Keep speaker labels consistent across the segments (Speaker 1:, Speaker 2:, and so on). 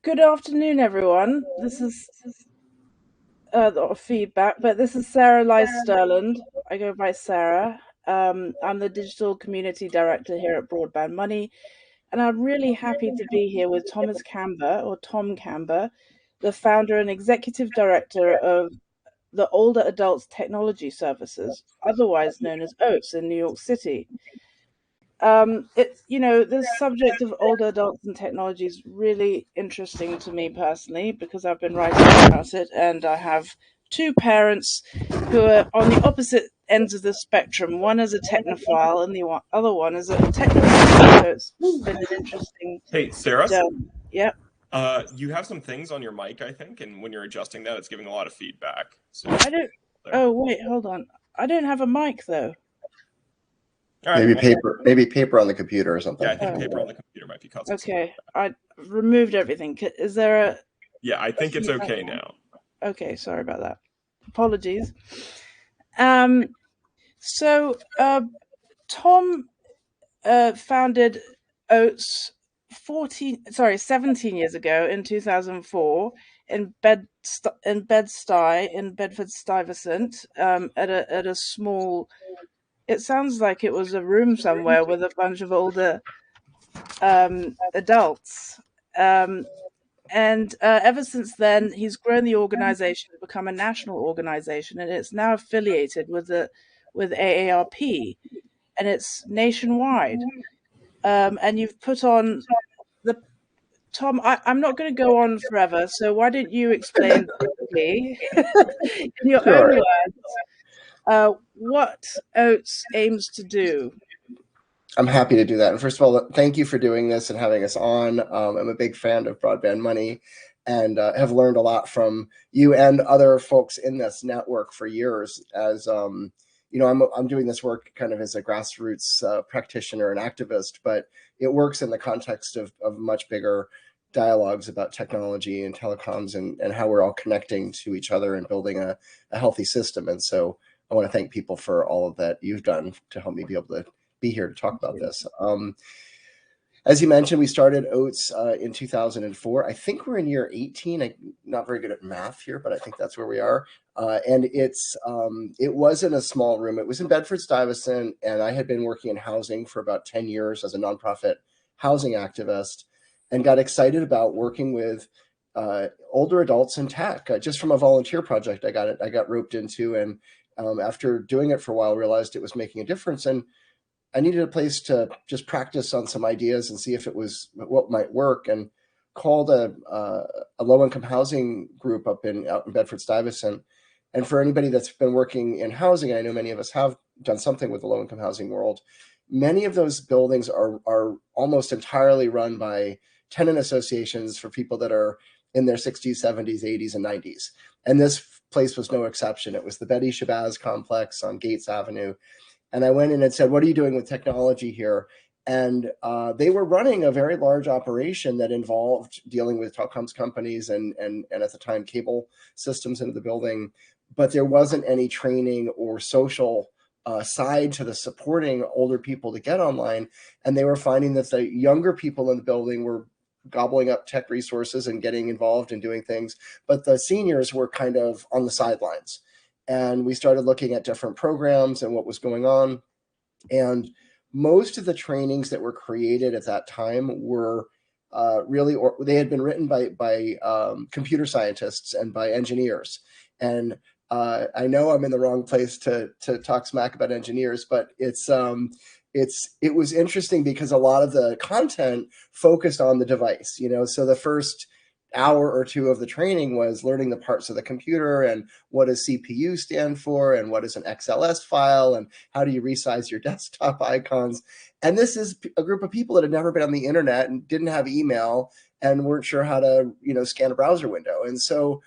Speaker 1: Good afternoon, everyone. This is not a feedback, but this is Sarah Lice Sterland. I go by Sarah. I'm the digital community director here at Broadband.money, and I'm really happy to be here with Thomas Kamber, or Tom Kamber, the founder and executive director of the Older Adults Technology Services, otherwise known as OATS in New York City. This subject of older adults and technology is really interesting to me personally because I've been writing about it, and I have two parents who are on the opposite ends of the spectrum. One is a technophile, and the other one is a technophile. So it's been an interesting
Speaker 2: Hey, Sarah,
Speaker 1: journey. Yep.
Speaker 2: you have some things on your mic, I think, and when you're adjusting that, it's giving a lot of feedback. So
Speaker 1: I don't.
Speaker 2: there.
Speaker 1: Oh wait, hold on. I don't have a mic though.
Speaker 2: All right.
Speaker 3: Maybe
Speaker 2: Well,
Speaker 3: paper, maybe paper on the computer or
Speaker 2: yeah,
Speaker 3: something.
Speaker 2: I think
Speaker 1: Oh,
Speaker 2: paper on the computer might be causing some
Speaker 1: okay.
Speaker 2: feedback.
Speaker 1: I removed everything. Is there
Speaker 2: Yeah, I
Speaker 1: a
Speaker 2: think it's
Speaker 1: feedback
Speaker 2: okay
Speaker 1: now?
Speaker 2: now.
Speaker 1: Okay, sorry about that. Apologies. Um, so Tom founded Oates 17 years ago in 2004 in Bed-Stuy in Bedford-Stuyvesant, at a small. It sounds like it was a room somewhere with a bunch of older adults. Um, and ever since then, he's grown the organization to become a national organization, and it's now affiliated with AARP, and it's nationwide. And you've put on the Tom. I'm not going to go on forever, so why don't you explain quickly, in your own
Speaker 3: Sure.
Speaker 1: words, what Oates aims to do?
Speaker 3: I'm happy to do that. And first of all, thank you for doing this and having us on. I'm a big fan of Broadband Money and have learned a lot from you and other folks in this network for years. As I'm doing this work kind of as a grassroots practitioner and activist, but it works in the context of much bigger dialogues about technology and telecoms and how we're all connecting to each other and building a healthy system. And so I want to thank people for all of that you've done to help me be able to be here to talk about this. As you mentioned, we started Oates in 2004. I think we're in year 18. I'm not very good at math here, but I think that's where we are. And it was in a small room. It was in Bedford-Stuyvesant, and I had been working in housing for about 10 years as a nonprofit housing activist, and got excited about working with older adults in tech. Just from a volunteer project, I got roped into, and after doing it for a while, realized it was making a difference. And I needed a place to just practice on some ideas and see if it was what might work, and called a low income housing group out in Bedford Stuyvesant. And for anybody that's been working in housing, and I know many of us have done something with the low income housing world, many of those buildings are almost entirely run by tenant associations for people that are in their 60s, 70s, 80s, and 90s. And this place was no exception. It was the Betty Shabazz complex on Gates Avenue. And I went in and said, "What are you doing with technology here?" And they were running a very large operation that involved dealing with telecoms companies and at the time cable systems into the building, but there wasn't any training or social side to the supporting older people to get online. And they were finding that the younger people in the building were gobbling up tech resources and getting involved and doing things, but the seniors were kind of on the sidelines. And we started looking at different programs and what was going on. And most of the trainings that were created at that time were they had been written by computer scientists and by engineers. And I know I'm in the wrong place to talk smack about engineers, but it was interesting because a lot of the content focused on the device. So the first hour or two of the training was learning the parts of the computer and what does CPU stand for and what is an XLS file and how do you resize your desktop icons. And this is a group of people that had never been on the internet and didn't have email and weren't sure how to, scan a browser window. And so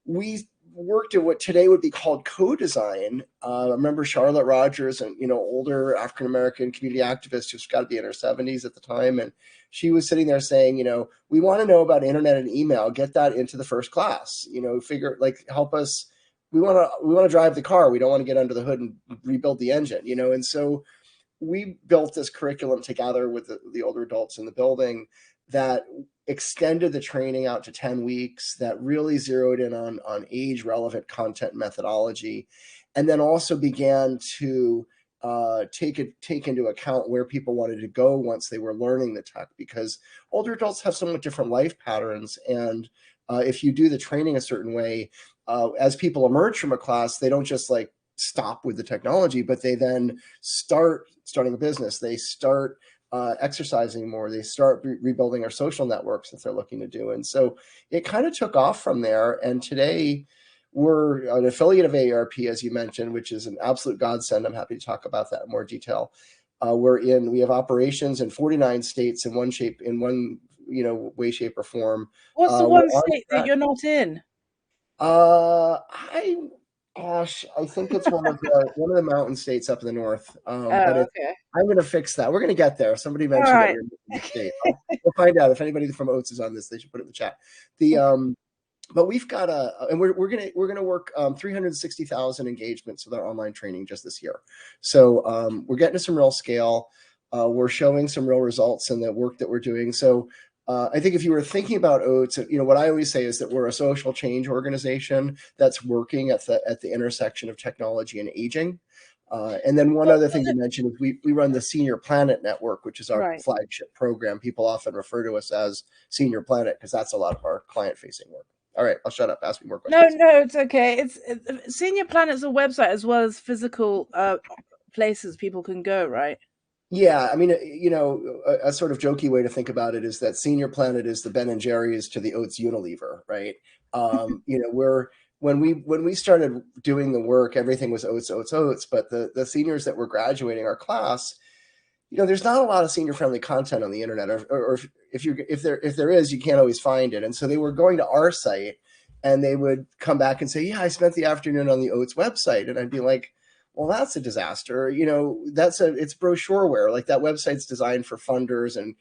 Speaker 3: we worked at what today would be called co-design. I remember Charlotte Rogers, and older African-American community activist who's got to be in her 70s at the time, and she was sitting there saying, we want to know about internet and email, get that into the first class, help us. We want to drive the car. We don't want to get under the hood and rebuild the engine, and so we built this curriculum together with the older adults in the building. that extended the training out to 10 weeks, that really zeroed in on age relevant content methodology, and then also began to take into account where people wanted to go once they were learning the tech, because older adults have somewhat different life patterns. And if you do the training a certain way, as people emerge from a class, they don't just like stop with the technology, but they then starting a business. They start exercising more. They start rebuilding our social networks that they're looking to do. And so it kind of took off from there. And today we're an affiliate of AARP, as you mentioned, which is an absolute godsend. I'm happy to talk about that in more detail. We have operations in 49 states in one way, shape, or form.
Speaker 1: What's the one state that you're not in?
Speaker 3: I think it's one of the mountain states up in the north. But
Speaker 1: okay.
Speaker 3: I'm going to fix that. We're going to get there. Somebody mentioned that we're in the state. We'll find out if anybody from OATS is on this. They should put it in the chat. But we've got and we're gonna work 360,000 engagements with our online training just this year. So we're getting to some real scale. We're showing some real results in the work that we're doing. So I think if you were thinking about OATS, what I always say is that we're a social change organization that's working at the intersection of technology and aging. And then one other thing to mention is we run the Senior Planet Network, which is our flagship program. People often refer to us as Senior Planet because that's a lot of our client-facing work. All right, I'll shut up. Ask me more questions.
Speaker 1: No, it's okay. Senior Planet's a website as well as physical places people can go, right?
Speaker 3: Yeah, I mean, a sort of jokey way to think about it is that Senior Planet is the Ben and Jerry's to the OATS Unilever, right? When we started doing the work, everything was OATS, but the seniors that were graduating our class, there's not a lot of senior-friendly content on the internet, or if there is, you can't always find it. And so they were going to our site, and they would come back and say, "Yeah, I spent the afternoon on the OATS website," and I'd be like, "Well, that's a disaster. It's brochureware. Like that website's designed for funders and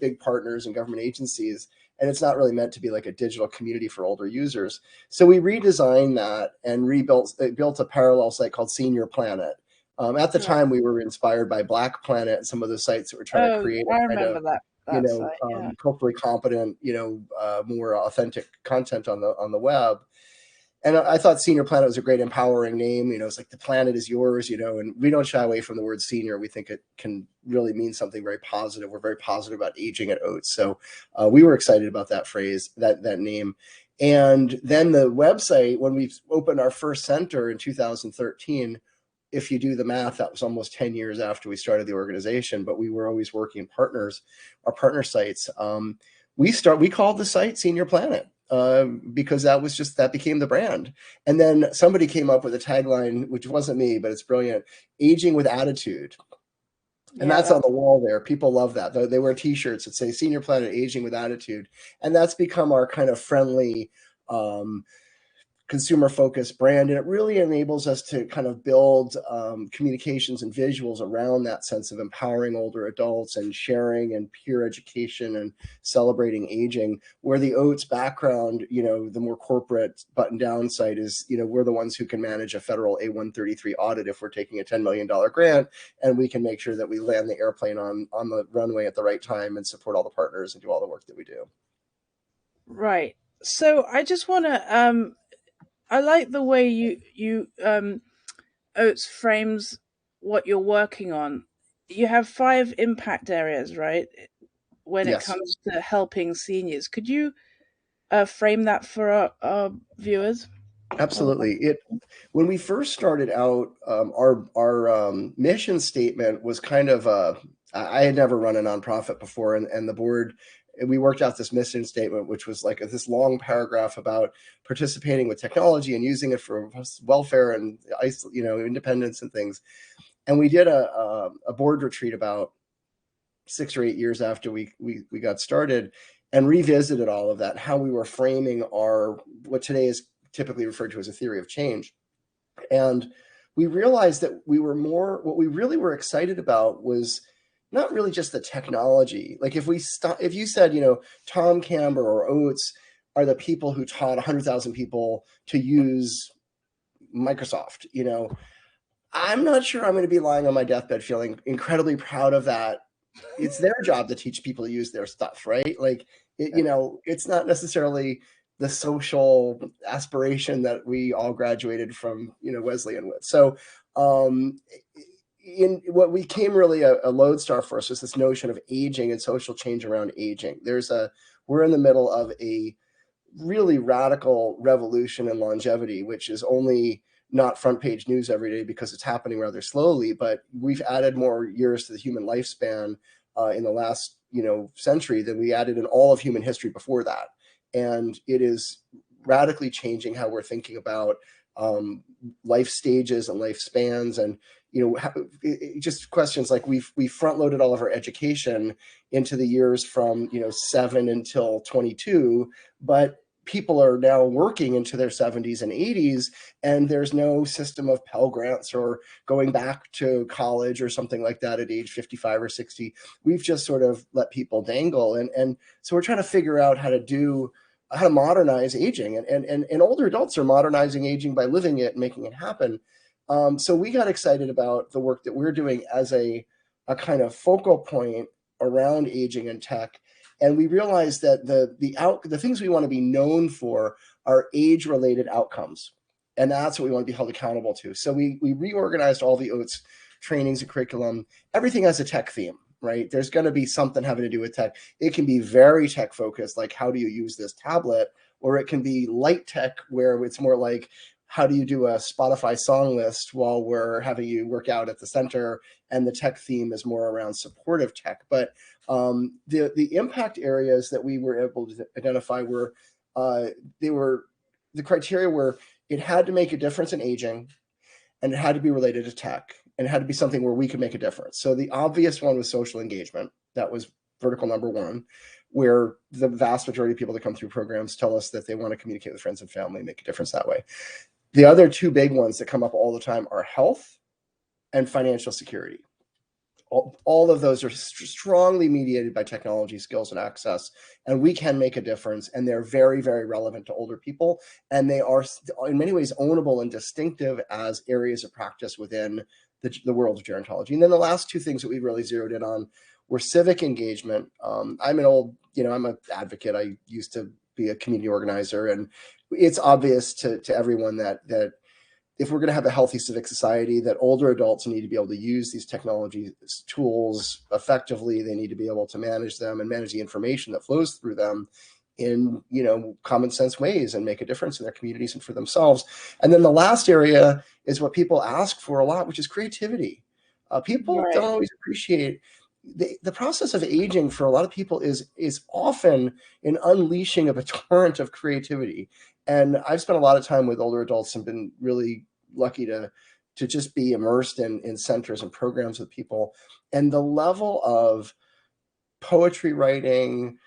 Speaker 3: big partners and government agencies, and it's not really meant to be like a digital community for older users." So we redesigned that and built a parallel site called Senior Planet. At the time, we were inspired by Black Planet and some of the sites that were trying to create
Speaker 1: I remember that site,
Speaker 3: culturally competent, more authentic content on the web. And I thought Senior Planet was a great empowering name. It's like the planet is yours, and we don't shy away from the word senior. We think it can really mean something very positive. We're very positive about aging at OATS. So we were excited about that phrase, that name. And then the website, when we opened our first center in 2013, if you do the math, that was almost 10 years after we started the organization, but we were always working our partner sites. We called the site Senior Planet because that became the brand. And then somebody came up with a tagline, which wasn't me, but it's brilliant: aging with attitude. And that's on the wall there. People love that. They wear t-shirts that say Senior Planet, aging with attitude. And that's become our kind of friendly, consumer-focused brand, and it really enables us to kind of build communications and visuals around that sense of empowering older adults and sharing and peer education and celebrating aging. Where the OATS background, the more corporate button-down site is, we're the ones who can manage a federal A133 audit if we're taking a $10 million grant, and we can make sure that we land the airplane on the runway at the right time and support all the partners and do all the work that we do.
Speaker 1: Right. So I just want to I like the way you OATS frames what you're working on. You have 5 impact areas, right? When it comes to helping seniors. Could you frame that for our viewers?
Speaker 3: Absolutely. When we first started out, our mission statement was kind of I had never run a nonprofit before, and the board, we worked out this mission statement, which was like this long paragraph about participating with technology and using it for welfare and independence and things. And we did a board retreat about 6 or 8 years after we got started, and revisited all of that, how we were framing what today is typically referred to as a theory of change. And we realized that what we really were excited about was not really just the technology. Like if you said, Tom Kamber or OATS are the people who taught 100,000 people to use Microsoft, I'm not sure I'm going to be lying on my deathbed feeling incredibly proud of that it's their job to teach people to use their stuff, right? Like, it's not necessarily the social aspiration that we all graduated from, Wesleyan with. So, in what became really a lodestar for us was this notion of aging and social change around aging. We're in the middle of a really radical revolution in longevity, which is only not front page news every day because it's happening rather slowly, but we've added more years to the human lifespan in the last century than we added in all of human history before that. And it is radically changing how we're thinking about life stages and lifespans. And just questions like we front loaded all of our education into the years from 7 until 22, but people are now working into their 70s and 80s, and there's no system of Pell Grants or going back to college or something like that at age 55 or 60. We've just sort of let people dangle. And so we're trying to figure out how to modernize aging. And older adults are modernizing aging by living it and making it happen. So we got excited about the work that we're doing as a kind of focal point around aging and tech. And we realized that the things we want to be known for are age-related outcomes. And that's what we want to be held accountable to. So we reorganized all the OATS trainings and curriculum. Everything has a tech theme, right? There's going to be something having to do with tech. It can be very tech focused, like how do you use this tablet? Or it can be light tech, where it's more like, how do you do a Spotify song list while we're having you work out at the center? And the tech theme is more around supportive tech. But the impact areas that we were able to identify were the criteria were it had to make a difference in aging, and it had to be related to tech, and it had to be something where we could make a difference. So the obvious one was social engagement. That was vertical number one, where the vast majority of people that come through programs tell us that they want to communicate with friends and family and make a difference that way. The other two big ones that come up all the time are health and financial security. All of those are strongly mediated by technology, skills, and access, and we can make a difference, and they're very, very relevant to older people, and they are in many ways ownable and distinctive as areas of practice within the world of gerontology. And then the last two things that we really zeroed in on were civic engagement. I'm an advocate. I used to be a community organizer, and it's obvious to everyone that if we're going to have a healthy civic society, that older adults need to be able to use these technology tools effectively. They need to be able to manage them and manage the information that flows through them in common sense ways and make a difference in their communities and for themselves. And then the last area is what people ask for a lot, which is creativity. People don't always appreciate the process of aging. For a lot of people is often an unleashing of a torrent of creativity. And I've spent a lot of time with older adults and been really lucky to just be immersed in centers and programs with people. And the level of poetry writing,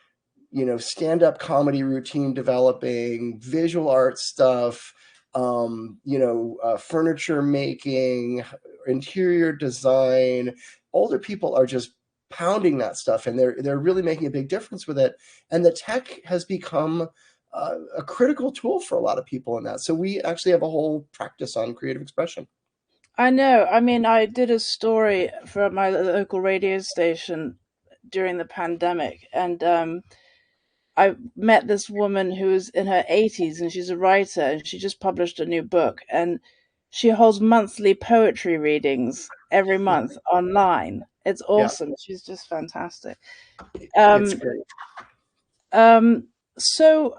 Speaker 3: stand-up comedy routine developing, visual art stuff, furniture making, interior design, older people are just pounding that stuff, and they're really making a big difference with it. And the tech has become a critical tool for a lot of people in that. So we actually have a whole practice on creative expression.
Speaker 1: I know. I mean, I did a story for my local radio station during the pandemic, and I met this woman who's in her 80s, and she's a writer, and she just published a new book, and she holds monthly poetry readings every month online. It's awesome. Yeah. She's just fantastic.
Speaker 3: It's great.
Speaker 1: So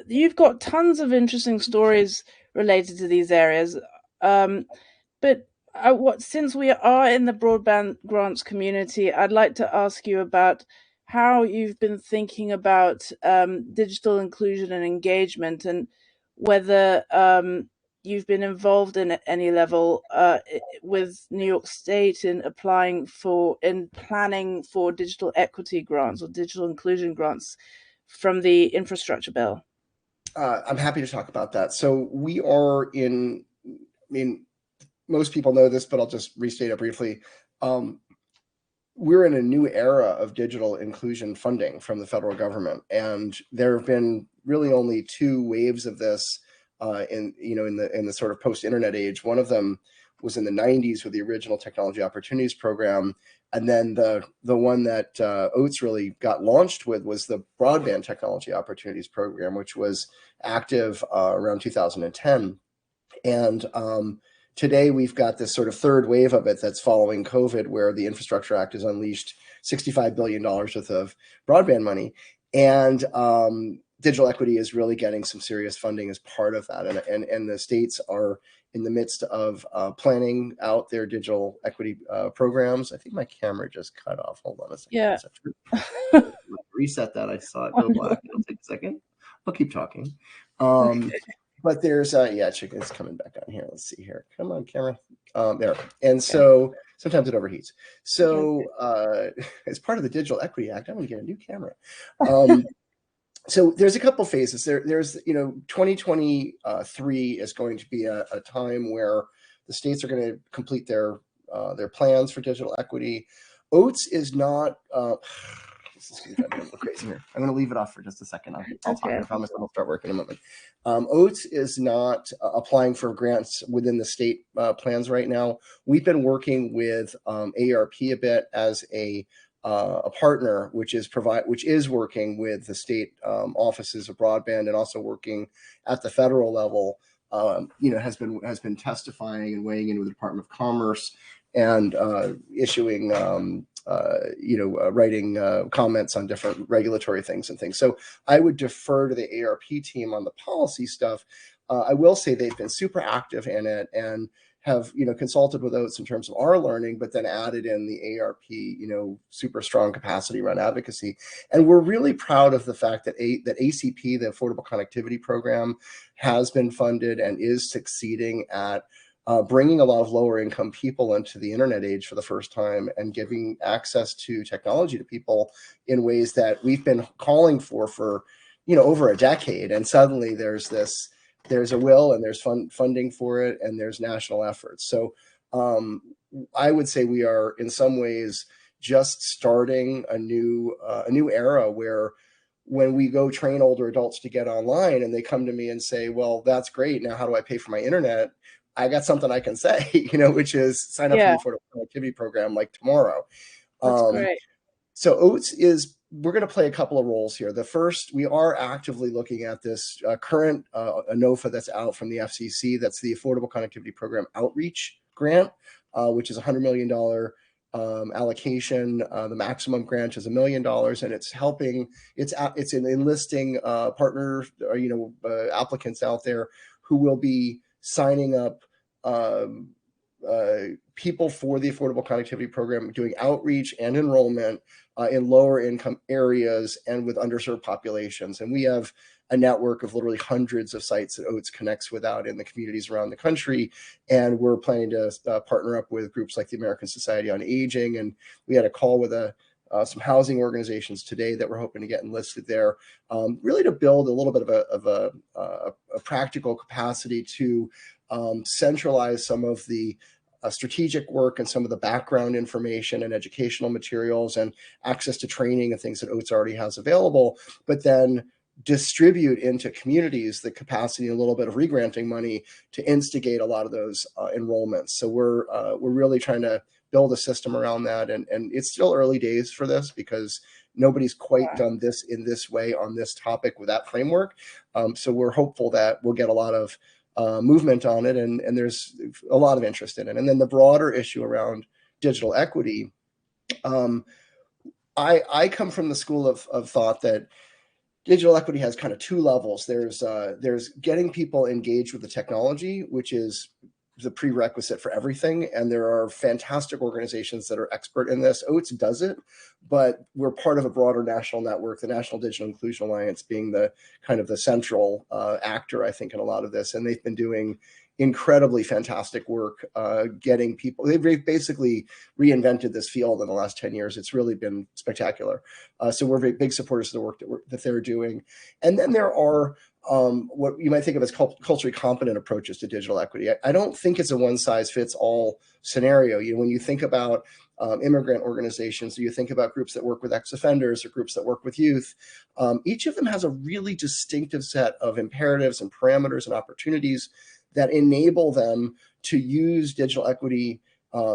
Speaker 1: you've got tons of interesting stories related to these areas. But since we are in the broadband grants community, I'd like to ask you about how you've been thinking about digital inclusion and engagement, and whether you've been involved in any level with New York State in planning for digital equity grants or digital inclusion grants from the infrastructure bill.
Speaker 3: I'm happy to talk about that. So we are most people know this, but I'll just restate it briefly. We're in a new era of digital inclusion funding from the federal government, and there have been really only two waves of this in the sort of post-internet age. One of them was in the 90s with the original Technology Opportunities Program. And then the one that OATS really got launched with was the Broadband Technology Opportunities Program, which was active around 2010. And today we've got this sort of third wave of it that's following COVID, where the Infrastructure Act has unleashed $65 billion worth of broadband money. And digital equity is really getting some serious funding as part of that. And the states are in the midst of planning out their digital equity programs. I think my camera just cut off. Hold on a second.
Speaker 1: Yeah.
Speaker 3: Reset that. I saw it go black. It'll take a second. I'll keep talking. But there's it's coming back on here. Let's see here. Come on, camera. There. And so sometimes it overheats. So as part of the Digital Equity Act, I'm going to get a new camera. So there's a couple phases. There's 2023 is going to be a time where the states are going to complete their plans for digital equity. OATS is not. This is going to drive me a little crazy here. I'm going to leave it off for just a second. I'll talk. I promise I'll start working in a moment. OATS is not applying for grants within the state plans right now. We've been working with AARP a bit as a partner, which is working with the state offices of broadband, and also working at the federal level. Has been testifying and weighing in with the Department of Commerce and issuing writing comments on different regulatory things and things. So I would defer to the AARP team on the policy stuff. I will say they've been super active in it and have consulted with OATS in terms of our learning, but then added in the AARP super strong capacity around advocacy. And we're really proud of the fact that that ACP, the Affordable Connectivity Program, has been funded and is succeeding at bringing a lot of lower income people into the internet age for the first time and giving access to technology to people in ways that we've been calling for over a decade. And suddenly there's a will and there's funding for it and there's national efforts. So I would say we are in some ways just starting a new era where when we go train older adults to get online and they come to me and say, well, that's great. Now, how do I pay for my internet? I got something I can say, which is sign up for the Affordable Connectivity Program like tomorrow.
Speaker 1: That's great.
Speaker 3: So OATS we're going to play a couple of roles here. The first, we are actively looking at this current ANOFA that's out from the FCC. That's the Affordable Connectivity Program Outreach Grant, which is a $100 million allocation. The maximum grant is $1 million, and it's helping. It's enlisting partner, applicants out there who will be signing up people for the Affordable Connectivity Program, doing outreach and enrollment in lower income areas and with underserved populations. And we have a network of literally hundreds of sites that OATS connects with out in the communities around the country. And we're planning to partner up with groups like the American Society on Aging. And we had a call with some housing organizations today that we're hoping to get enlisted there, really to build a little bit of a practical capacity to centralize some of the strategic work and some of the background information and educational materials and access to training and things that OATS already has available, but then distribute into communities the capacity and a little bit of regranting money to instigate a lot of those enrollments. So we're really trying to build a system around that. And it's still early days for this because nobody's quite done this in this way on this topic with that framework. So we're hopeful that we'll get a lot of movement on it, and there's a lot of interest in it. And then the broader issue around digital equity, I come from the school of thought that digital equity has kind of two levels. There's getting people engaged with the technology, which is the prerequisite for everything. And there are fantastic organizations that are expert in this. OATS does it, but we're part of a broader national network, the National Digital Inclusion Alliance being the kind of the central actor, I think, in a lot of this. And they've been doing incredibly fantastic work getting people. They've basically reinvented this field in the last 10 years. It's really been spectacular. So we're very big supporters of the work that they're doing. And then there are what you might think of as culturally competent approaches to digital equity. I don't think it's a one-size-fits-all scenario. When you think about immigrant organizations, or you think about groups that work with ex-offenders or groups that work with youth, each of them has a really distinctive set of imperatives and parameters and opportunities that enable them to use digital equity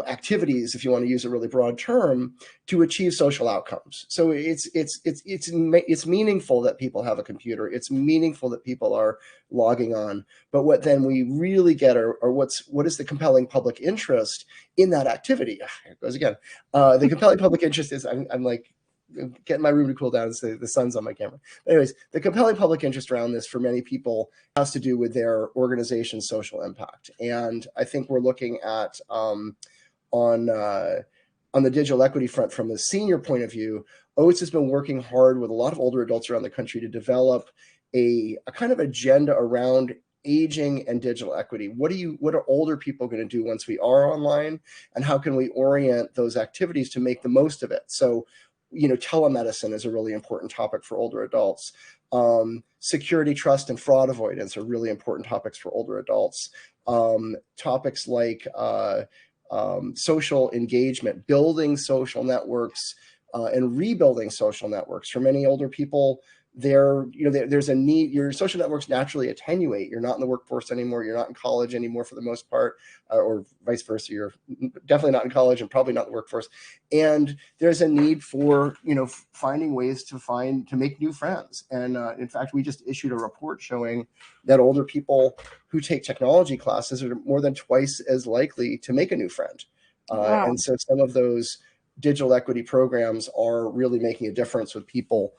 Speaker 3: activities, if you want to use a really broad term, to achieve social outcomes. So it's meaningful that people have a computer. It's meaningful that people are logging on. But what then we really get are what is the compelling public interest in that activity? Here it goes again. The compelling public interest is I'm like getting my room to cool down. So the sun's on my camera. But anyways, the compelling public interest around this for many people has to do with their organization's social impact. And I think we're looking at on the digital equity front from a senior point of view, OATS has been working hard with a lot of older adults around the country to develop a kind of agenda around aging and digital equity. What are older people going to do once we are online, and how can we orient those activities to make the most of it? So, telemedicine is a really important topic for older adults. Security, trust, and fraud avoidance are really important topics for older adults. Topics like social engagement, building social networks, and rebuilding social networks. For many older people, there's a need. Your social networks naturally attenuate. You're not in the workforce anymore. You're not in college anymore for the most part, or vice versa. You're definitely not in college and probably not in the workforce. And there's a need for finding ways to make new friends. And in fact, we just issued a report showing that older people who take technology classes are more than twice as likely to make a new friend.
Speaker 1: Wow.
Speaker 3: And so some of those digital equity programs are really making a difference with people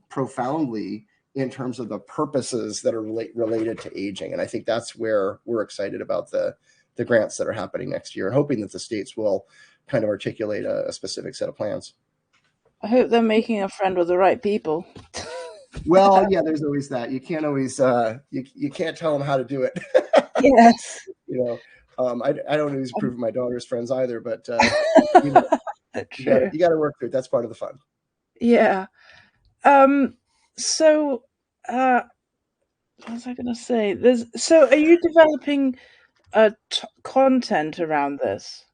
Speaker 3: profoundly in terms of the purposes that are related to aging. And I think that's where we're excited about the grants that are happening next year, and hoping that the states will kind of articulate a specific set of plans.
Speaker 1: I hope they're making a friend with the right people.
Speaker 3: Well, yeah, there's always that. You can't always you can't tell them how to do it.
Speaker 1: Yes.
Speaker 3: I don't always approve of my daughter's friends either, but you got to work through it. That's part of the fun.
Speaker 1: Yeah. So what was I going to say? So are you developing content around this?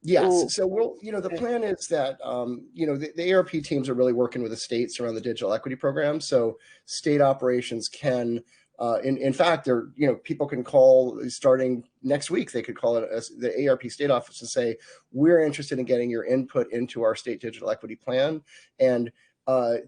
Speaker 3: Yes. So the plan is that, the AARP teams are really working with the states around the digital equity program. So state operations can, in fact, people can call starting next week. They could call it the AARP state office and say, we're interested in getting your input into our state digital equity plan. And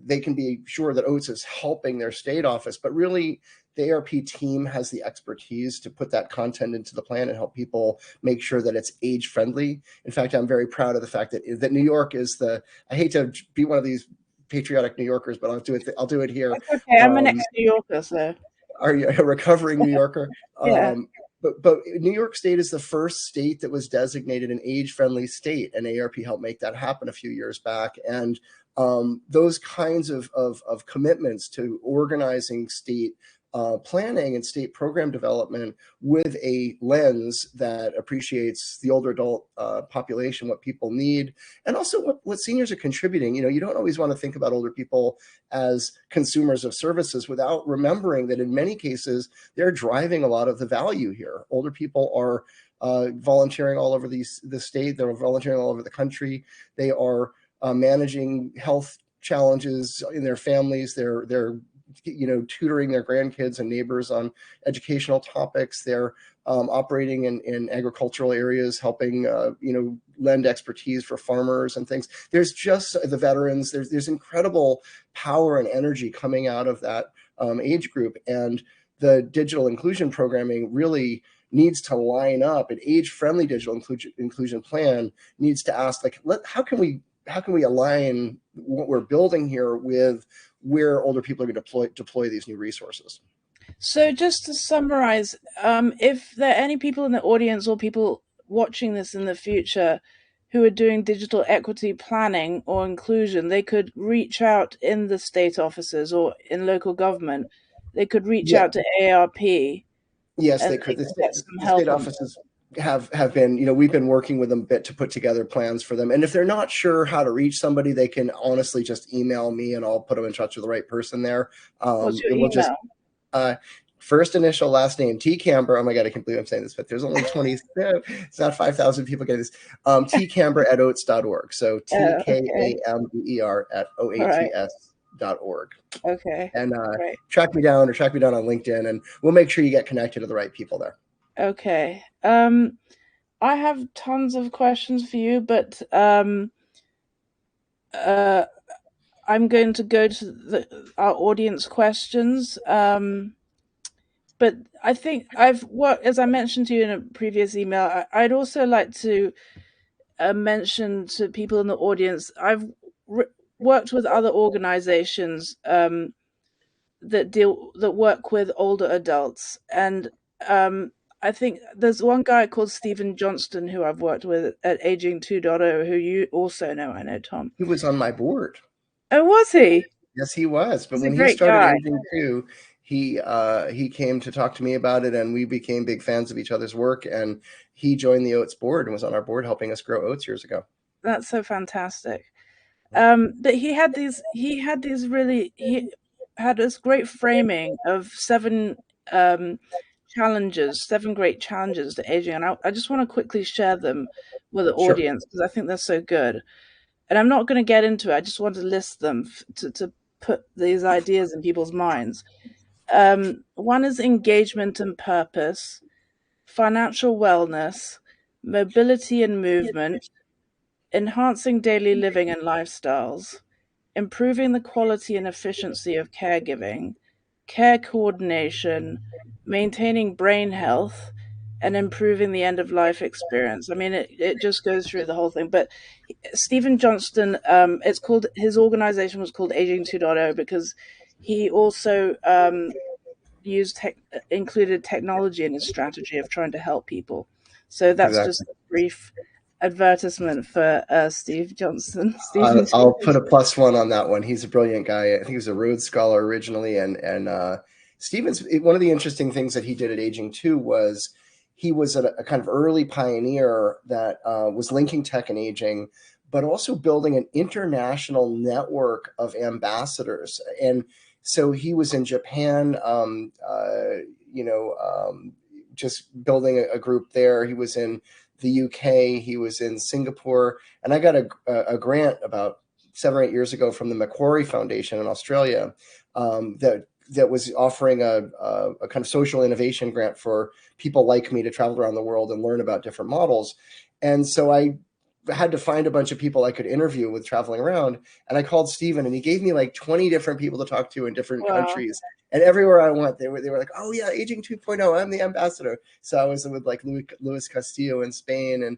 Speaker 3: they can be sure that OATS is helping their state office, but really the AARP team has the expertise to put that content into the plan and help people make sure that it's age friendly. In fact, I'm very proud of the fact that New York is I hate to be one of these patriotic New Yorkers, but I'll do it here.
Speaker 1: That's okay. I'm an ex-New Yorker, so.
Speaker 3: Are you a recovering New Yorker?
Speaker 1: Yeah.
Speaker 3: But New York State is the first state that was designated an age-friendly state, and AARP helped make that happen a few years back. And those kinds of commitments to organizing state planning and state program development with a lens that appreciates the older adult population, what people need, and also what seniors are contributing. You don't always want to think about older people as consumers of services without remembering that in many cases, they're driving a lot of the value here. Older people are volunteering all over the state. They're volunteering all over the country. They are managing health challenges in their families. They're tutoring their grandkids and neighbors on educational topics. They're operating in agricultural areas, helping lend expertise for farmers and things. There's just the veterans. There's incredible power and energy coming out of that age group, and the digital inclusion programming really needs to line up. An age-friendly digital inclusion plan needs to ask, how can we align what we're building here with where older people are going to deploy these new resources?
Speaker 1: So just to summarize, if there are any people in the audience or people watching this in the future who are doing digital equity planning or inclusion, they could reach out in the state offices or in local government. They could reach out to AARP.
Speaker 3: Yes, they could. The state offices have been, we've been working with them a bit to put together plans for them. And if they're not sure how to reach somebody, they can honestly just email me and I'll put them in touch with the right person there.
Speaker 1: What's your email?
Speaker 3: First initial, last name, T Kamber. Oh my God, I can't believe I'm saying this, but there's only 20, it's not 5,000 people getting this. tkamber@oats.org. So TKAMBER at OATS.org.
Speaker 1: Okay.
Speaker 3: And track me down on LinkedIn, and we'll make sure you get connected to the right people there.
Speaker 1: Okay. I have tons of questions for you, but I'm going to go to our audience questions. But I think I've worked, as I mentioned to you in a previous email, I'd also like to mention to people in the audience, I've worked with other organizations that work with older adults, and I think there's one guy called Stephen Johnston who I've worked with at Aging 2.0, who you also know. I know, Tom.
Speaker 3: He was on my board.
Speaker 1: Oh, was he?
Speaker 3: Yes, he was. But
Speaker 1: He's a
Speaker 3: when he
Speaker 1: great
Speaker 3: started
Speaker 1: guy.
Speaker 3: Aging 2, he came to talk to me about it, and we became big fans of each other's work. And he joined the OATS board and was on our board helping us grow OATS years ago.
Speaker 1: That's so fantastic. But he had this great framing of seven great challenges to aging, and I just want to quickly share them with the
Speaker 3: Sure.
Speaker 1: audience because I think they're so good. And I'm not going to get into it. I just want to list them to put these ideas in people's minds. One is engagement and purpose, financial wellness, mobility and movement, enhancing daily living and lifestyles, improving the quality and efficiency of caregiving, care coordination, maintaining brain health, and improving the end of life experience. I mean, it just goes through the whole thing. But Stephen Johnston, his organization was called Aging 2.0 because he also included technology in his strategy of trying to help people. So that's
Speaker 3: Exactly.
Speaker 1: just a brief advertisement for Steve Johnston.
Speaker 3: I'll put a +1 on that one. He's a brilliant guy. I think he was a Rhodes Scholar originally, and Stephen's one of the interesting things that he did at Aging 2 was he was a kind of early pioneer that was linking tech and aging, but also building an international network of ambassadors. And so he was in Japan, just building a group there. He was in the UK, he was in Singapore, and I got a grant about 7 or 8 years ago from the Macquarie Foundation in Australia that was offering a kind of social innovation grant for people like me to travel around the world and learn about different models. And so I had to find a bunch of people I could interview with traveling around. And I called Steven, and he gave me like 20 different people to talk to in different countries. And everywhere I went, they were like, "Oh yeah, Aging 2.0, I'm the ambassador." So I was with like Luis Castillo in Spain, and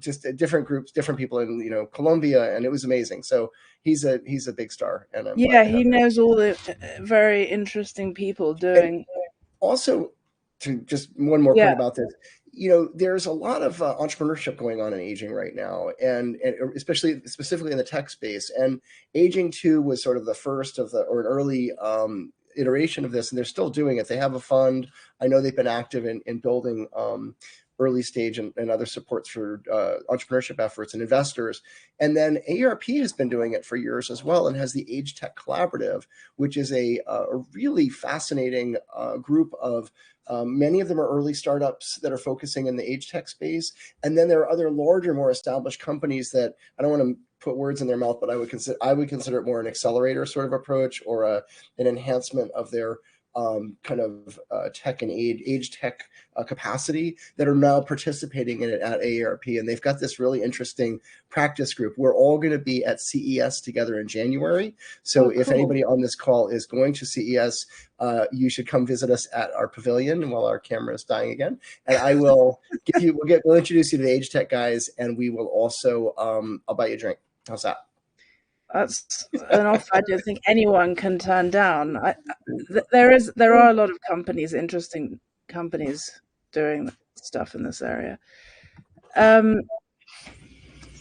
Speaker 3: just different groups, different people in Colombia, and it was amazing. So he's a big star, and I'm glad to have
Speaker 1: he
Speaker 3: him.
Speaker 1: knows all the very interesting people doing.
Speaker 3: And also, to just one more point about this, there's a lot of entrepreneurship going on in aging right now, and especially specifically in the tech space. And Aging 2 was sort of the first of an early iteration of this, and they're still doing it. They have a fund. I know they've been active in building early stage and other supports for entrepreneurship efforts and investors. And then AARP has been doing it for years as well, and has the Age Tech Collaborative, which is a really fascinating group of many of them are early startups that are focusing in the age tech space. And then there are other larger, more established companies that I don't want to put words in their mouth, but I would consider it more an accelerator sort of approach, or an enhancement of their kind of tech and age tech capacity, that are now participating in it at AARP. And they've got this really interesting practice group. We're all going to be at CES together in January. So if anybody on this call is going to CES, you should come visit us at our pavilion while our camera is dying again. And I will we'll introduce you to the age tech guys, and we will also, I'll buy you a drink. How's that?
Speaker 1: That's an offer I don't think anyone can turn down. There are a lot of interesting companies doing stuff in this area.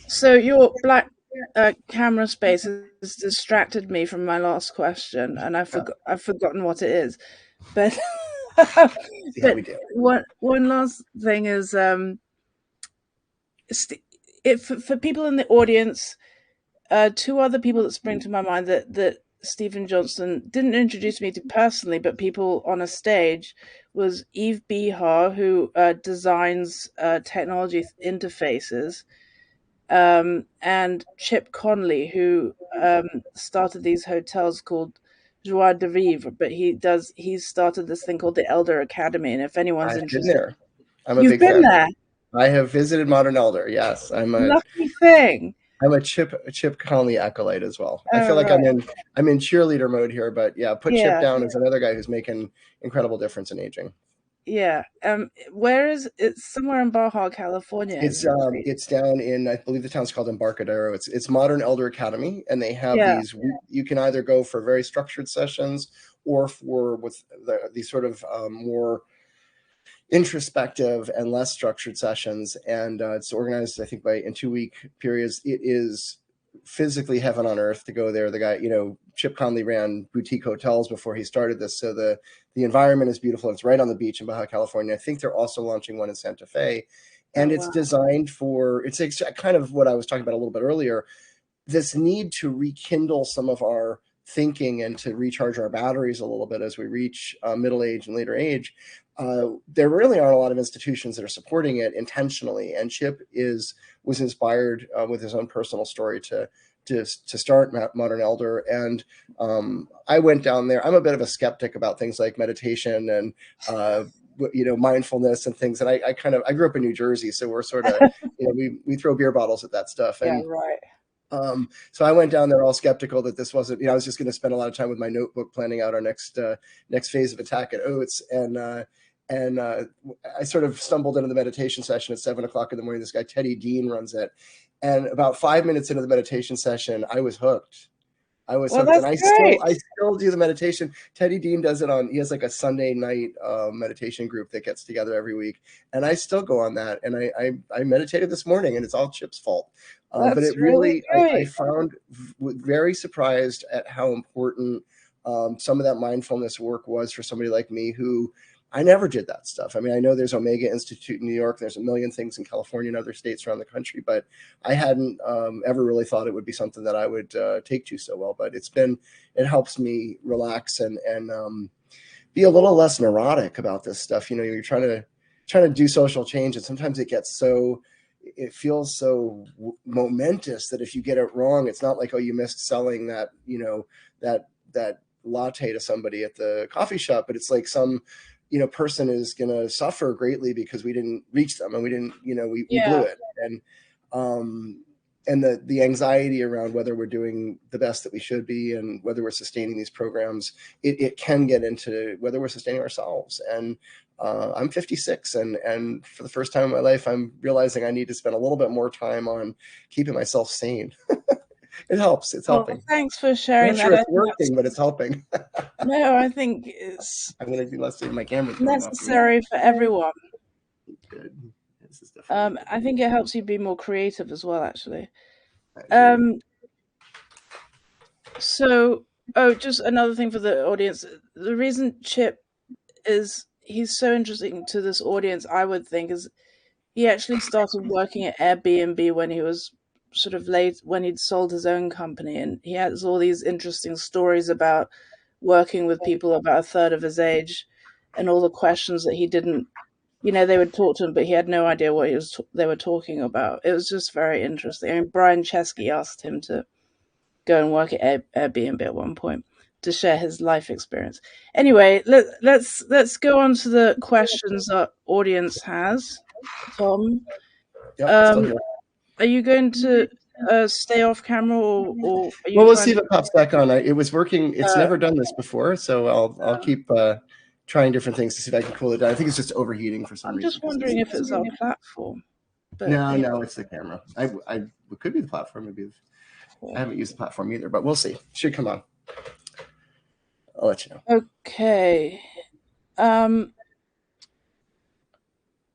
Speaker 1: So your black camera space has distracted me from my last question, and I've forgotten what it is. But one last thing is, for people in the audience, two other people that spring to my mind that Stephen Johnston didn't introduce me to personally, but people on a stage, was Eve Bihar, who designs technology interfaces, and Chip Conley, who started these hotels called joie de vivre, but he's started this thing called the Elder Academy, and if anyone's
Speaker 3: I've been
Speaker 1: interested,
Speaker 3: there. I'm a
Speaker 1: you've
Speaker 3: big
Speaker 1: been
Speaker 3: fan.
Speaker 1: there.
Speaker 3: I have visited Modern Elder. Yes,
Speaker 1: Lucky thing.
Speaker 3: I'm a Chip Conley acolyte as well. I
Speaker 1: Oh,
Speaker 3: feel like
Speaker 1: right.
Speaker 3: I'm in cheerleader mode here, but yeah, put Chip
Speaker 1: Yeah.
Speaker 3: down as another guy who's making incredible difference in aging.
Speaker 1: Yeah. Where is it's somewhere in Baja, California, isn't it?
Speaker 3: It's down in, I believe the town's called Embarcadero. It's Modern Elder Academy, and they have
Speaker 1: Yeah.
Speaker 3: these. You can either go for very structured sessions or for with these sort of more introspective and less structured sessions. And it's organized, I think, in 2-week periods. It is physically heaven on earth to go there. The guy, Chip Conley ran boutique hotels before he started this, so the environment is beautiful. It's right on the beach in Baja California. I think they're also launching one in Santa Fe, and it's designed for, it's kind of what I was talking about a little bit earlier, this need to rekindle some of our thinking and to recharge our batteries a little bit as we reach middle age and later age. There really aren't a lot of institutions that are supporting it intentionally, and Chip was inspired with his own personal story to start Modern Elder. And I went down there. I'm a bit of a skeptic about things like meditation and mindfulness and things. And I grew up in New Jersey, so we're sort of we throw beer bottles at that stuff. And
Speaker 1: Yeah, right.
Speaker 3: so I went down there all skeptical that this wasn't, I was just going to spend a lot of time with my notebook planning out our next phase of attack at OATS. And I sort of stumbled into the meditation session at 7:00 in the morning. This guy, Teddy Dean, runs it. And about 5 minutes into the meditation session, I was hooked. And I still do the meditation. Teddy Dean does it he has like a Sunday night meditation group that gets together every week. And I still go on that. And I meditated this morning, and it's all Chip's fault. But it really, I found very surprised at how important some of that mindfulness work was for somebody like me who I never did that stuff. I mean, I know there's Omega Institute in New York. There's a million things in California and other states around the country, but I hadn't ever really thought it would be something that I would take to so well. But it helps me relax and be a little less neurotic about this stuff. You're trying to do social change, and sometimes it feels so momentous that if you get it wrong, it's not like, oh, you missed selling that that latte to somebody at the coffee shop, but it's like some person is going to suffer greatly because we didn't reach them, and we didn't, we blew it. And the anxiety around whether we're doing the best that we should be and whether we're sustaining these programs, it can get into whether we're sustaining ourselves. And I'm 56, and for the first time in my life, I'm realizing I need to spend a little bit more time on keeping myself sane. It helps. It's helping.
Speaker 1: Thanks for sharing that.
Speaker 3: It's working, but it's helping.
Speaker 1: No, I think it's
Speaker 3: I'm going to be less in my camera
Speaker 1: necessary for everyone.
Speaker 3: Good.
Speaker 1: I think it helps you be more creative as well, actually. So, just another thing for the audience. The reason Chip he's so interesting to this audience, I would think, is he actually started working at Airbnb when he was sort of late, when he'd sold his own company, and he has all these interesting stories about working with people about a third of his age and all the questions that he didn't, they would talk to him, but he had no idea what they were talking about. It was just very interesting. I mean, Brian Chesky asked him to go and work at Airbnb at one point to share his life experience. Anyway, let's go on to the questions our audience has. Tom, are you going to stay off camera, or are you?
Speaker 3: Well, we'll see if it pops back on. It was working. It's never done this before, so I'll keep trying different things to see if I can cool it down. I think it's just overheating for some reason.
Speaker 1: I'm just wondering if it's our platform.
Speaker 3: But no, it's the camera. It could be the platform. Maybe I haven't used the platform either, but we'll see. Should come on. I'll let you know.
Speaker 1: Okay.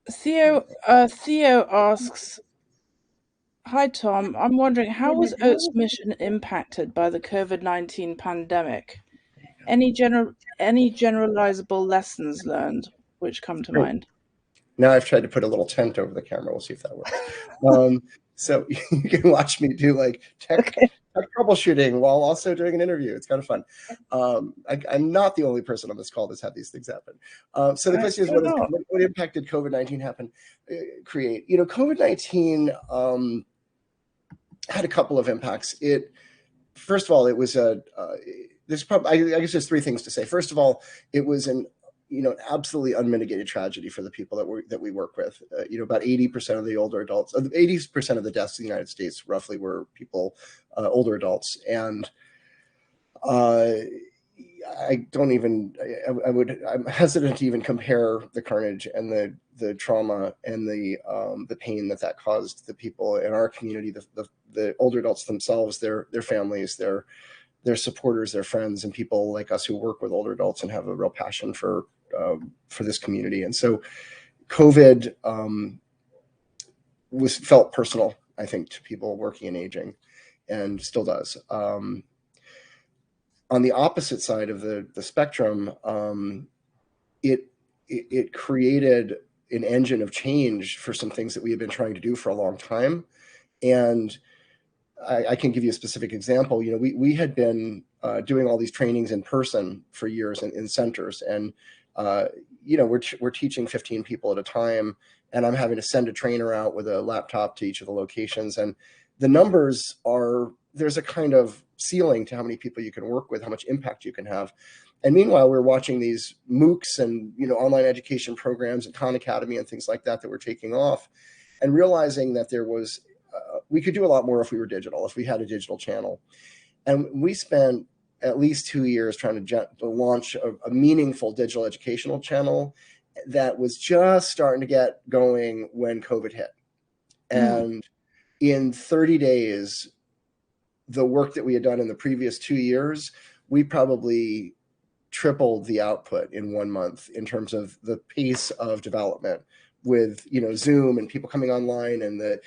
Speaker 1: Theo asks, "Hi Tom, I'm wondering, how was OATS mission impacted by the COVID-19 pandemic? Any generalizable lessons learned which come to mind?"
Speaker 3: Now I've tried to put a little tent over the camera. We'll see if that works. So you can watch me do like tech troubleshooting while also doing an interview. It's kind of fun. I'm not the only person on this call that's had these things happen. So the question is, what impact did COVID-19 create? COVID-19 had a couple of impacts. First of all, it was there's probably, I guess there's three things to say. First of all, it was an absolutely unmitigated tragedy for the people that we work with. About 80% of the older adults, 80% of the deaths in the United States roughly were people, older adults. And I'm hesitant to even compare the carnage and the trauma and the pain that caused the people in our community, the older adults themselves, their families, their supporters, their friends, and people like us who work with older adults and have a real passion for this community. And so COVID was felt personal, I think, to people working in aging, and still does. On the opposite side of the spectrum, it created an engine of change for some things that we had been trying to do for a long time. And I can give you a specific example. We had been doing all these trainings in person for years in centers, and we're teaching 15 people at a time, and I'm having to send a trainer out with a laptop to each of the locations, and the numbers there's a kind of ceiling to how many people you can work with, how much impact you can have. And meanwhile, we're watching these MOOCs and online education programs and Khan Academy and things like that were taking off, and realizing that there was we could do a lot more if we were digital, if we had a digital channel. And we spent at least 2 years trying to launch a meaningful digital educational channel that was just starting to get going when COVID hit. And in 30 days, the work that we had done in the previous 2 years, we probably tripled the output in 1 month in terms of the pace of development, with Zoom and people coming online, and the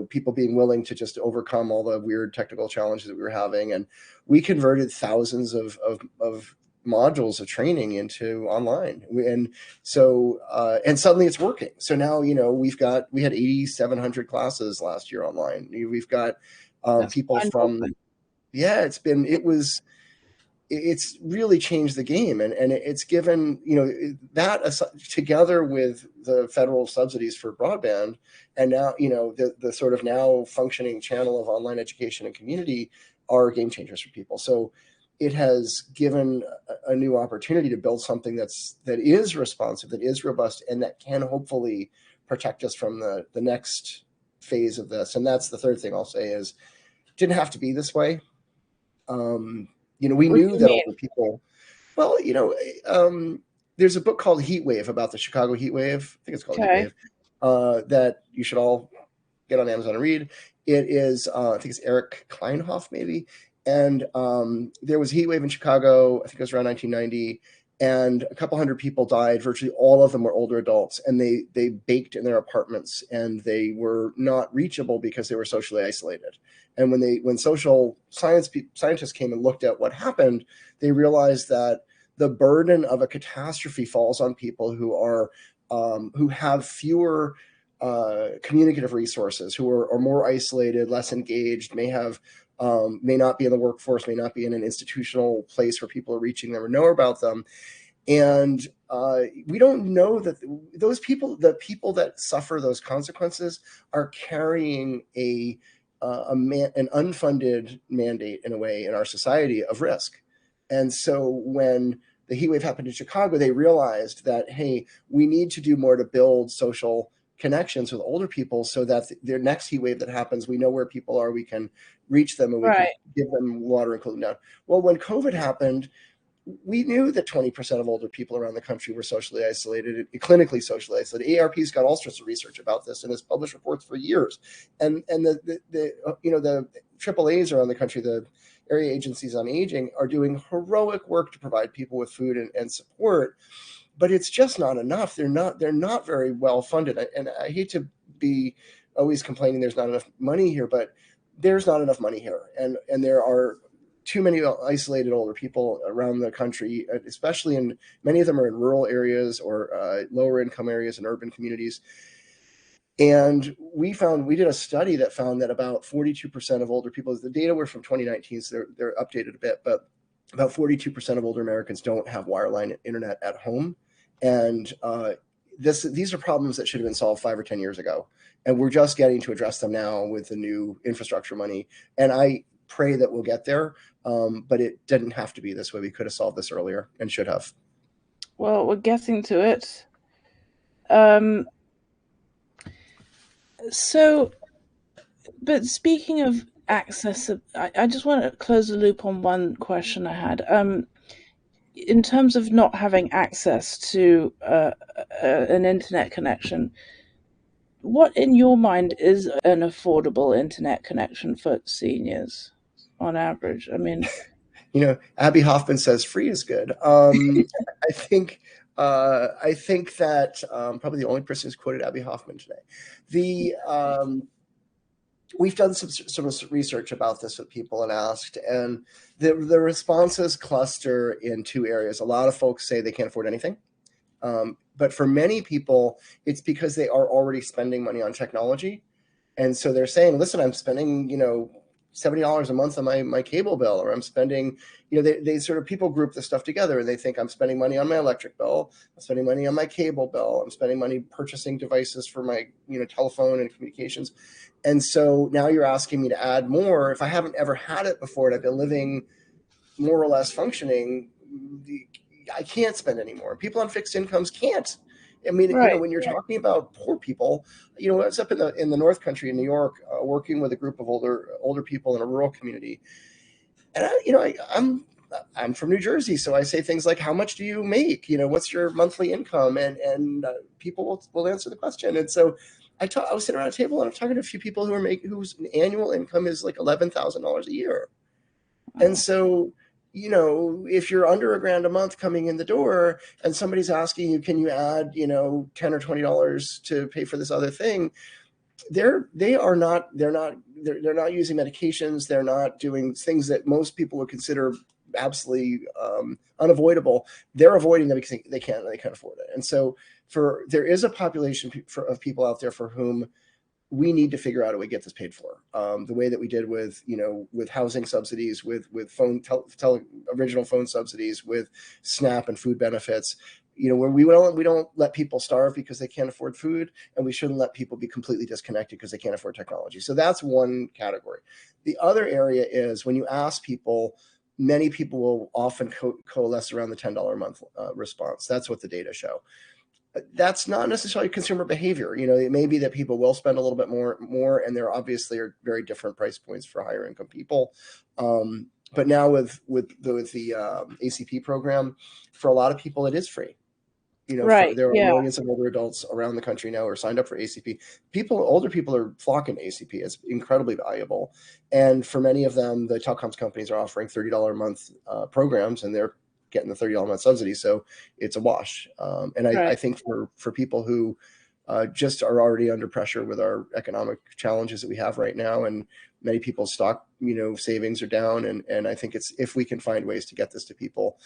Speaker 3: people being willing to just overcome all the weird technical challenges that we were having. And we converted thousands of modules of training into online, and so and suddenly it's working. So now we had 8,700 classes last year online. We've got people from it's really changed the game, and it's given that together with the federal subsidies for broadband, and now the sort of now functioning channel of online education and community are game changers for people. So it has given a new opportunity to build something that is responsive, that is robust, and that can hopefully protect us from the next phase of this. And that's the third thing I'll say is, it didn't have to be this way. We knew that older people, there's a book called Heat Wave about the Chicago heat wave. I think it's called Heat Wave, that you should all get on Amazon and read. It is, I think it's Eric Kleinhoff maybe. And there was a heat wave in Chicago, I think it was around 1990, and a couple hundred people died. Virtually all of them were older adults, and they baked in their apartments, and they were not reachable because they were socially isolated. And when social scientists came and looked at what happened, they realized that the burden of a catastrophe falls on people who have fewer communicative resources, who are more isolated, less engaged, may not be in the workforce, may not be in an institutional place where people are reaching them or know about them. And we don't know that the people that suffer those consequences are carrying an unfunded mandate, in a way, in our society of risk. And so when the heat wave happened in Chicago, they realized that, hey, we need to do more to build social connections with older people, so that their next heat wave that happens, we know where people are, we can reach them, and we can give them water and cool them down. Well, when COVID happened, we knew that 20% of older people around the country were socially isolated, clinically socially isolated. AARP's got all sorts of research about this and has published reports for years. And the AAAs around the country, the area agencies on aging, are doing heroic work to provide people with food and support. But it's just not enough. They're not very well funded. And I hate to be always complaining there's not enough money here, but there's not enough money here. And there are too many isolated older people around the country, especially many of them are in rural areas or lower income areas and urban communities. And we did a study that found that about 42% of older people, the data were from 2019, so they're updated a bit, but about 42% of older Americans don't have wireline internet at home. And these are problems that should have been solved 5 or 10 years ago. And we're just getting to address them now with the new infrastructure money. And I pray that we'll get there. But it didn't have to be this way. We could have solved this earlier and should have.
Speaker 1: Well, we're getting to it. So, but speaking of access, I just want to close the loop on one question I had. In terms of not having access to an internet connection, what in your mind is an affordable internet connection for seniors on average? I mean,
Speaker 3: Abby Hoffman says free is good. I think that probably the only person who's quoted Abby Hoffman today. We've done some research about this with people and asked, and the responses cluster in two areas. A lot of folks say they can't afford anything. But for many people, it's because they are already spending money on technology. And so they're saying, listen, I'm spending, $70 a month on my cable bill, or I'm spending, they sort of people group this stuff together and they think I'm spending money on my electric bill, I'm spending money on my cable bill, I'm spending money purchasing devices for my, telephone and communications. And so now you're asking me to add more. If I haven't ever had it before and I've been living more or less functioning, I can't spend anymore. People on fixed incomes can't. I mean,
Speaker 1: right.
Speaker 3: When you're talking about poor people, I was up in the North Country in New York, working with a group of older people in a rural community, and I'm from New Jersey, so I say things like, "How much do you make? What's your monthly income?" And people will answer the question. And so I was sitting around a table and I'm talking to a few people whose annual income is like $11,000 a year, and so. If you're under $1,000 a month coming in the door and somebody's asking you, can you add, $10 or $20 to pay for this other thing? They're not using medications. They're not doing things that most people would consider absolutely unavoidable. They're avoiding them because they can't afford it. And so there is a population of people out there for whom we need to figure out a way to get this paid for, the way that we did with housing subsidies, with original phone subsidies, with SNAP and food benefits. Where we don't let people starve because they can't afford food, and we shouldn't let people be completely disconnected because they can't afford technology. So that's one category. The other area is when you ask people, many people will often coalesce around the $10 a month response. That's what the data show. That's not necessarily consumer behavior. It may be that people will spend a little bit more, and there obviously are very different price points for higher income people. But now with the ACP program, for a lot of people, it is free.
Speaker 1: Right.
Speaker 3: There are millions of older adults around the country now who are signed up for ACP. Older people are flocking to ACP. It's incredibly valuable. And for many of them, the telecoms companies are offering $30 a month programs, and they're getting the $30 a month subsidy. So it's a wash. I think for people who just are already under pressure with our economic challenges that we have right now, and many people's stock, savings are down. And I think if we can find ways to get this to people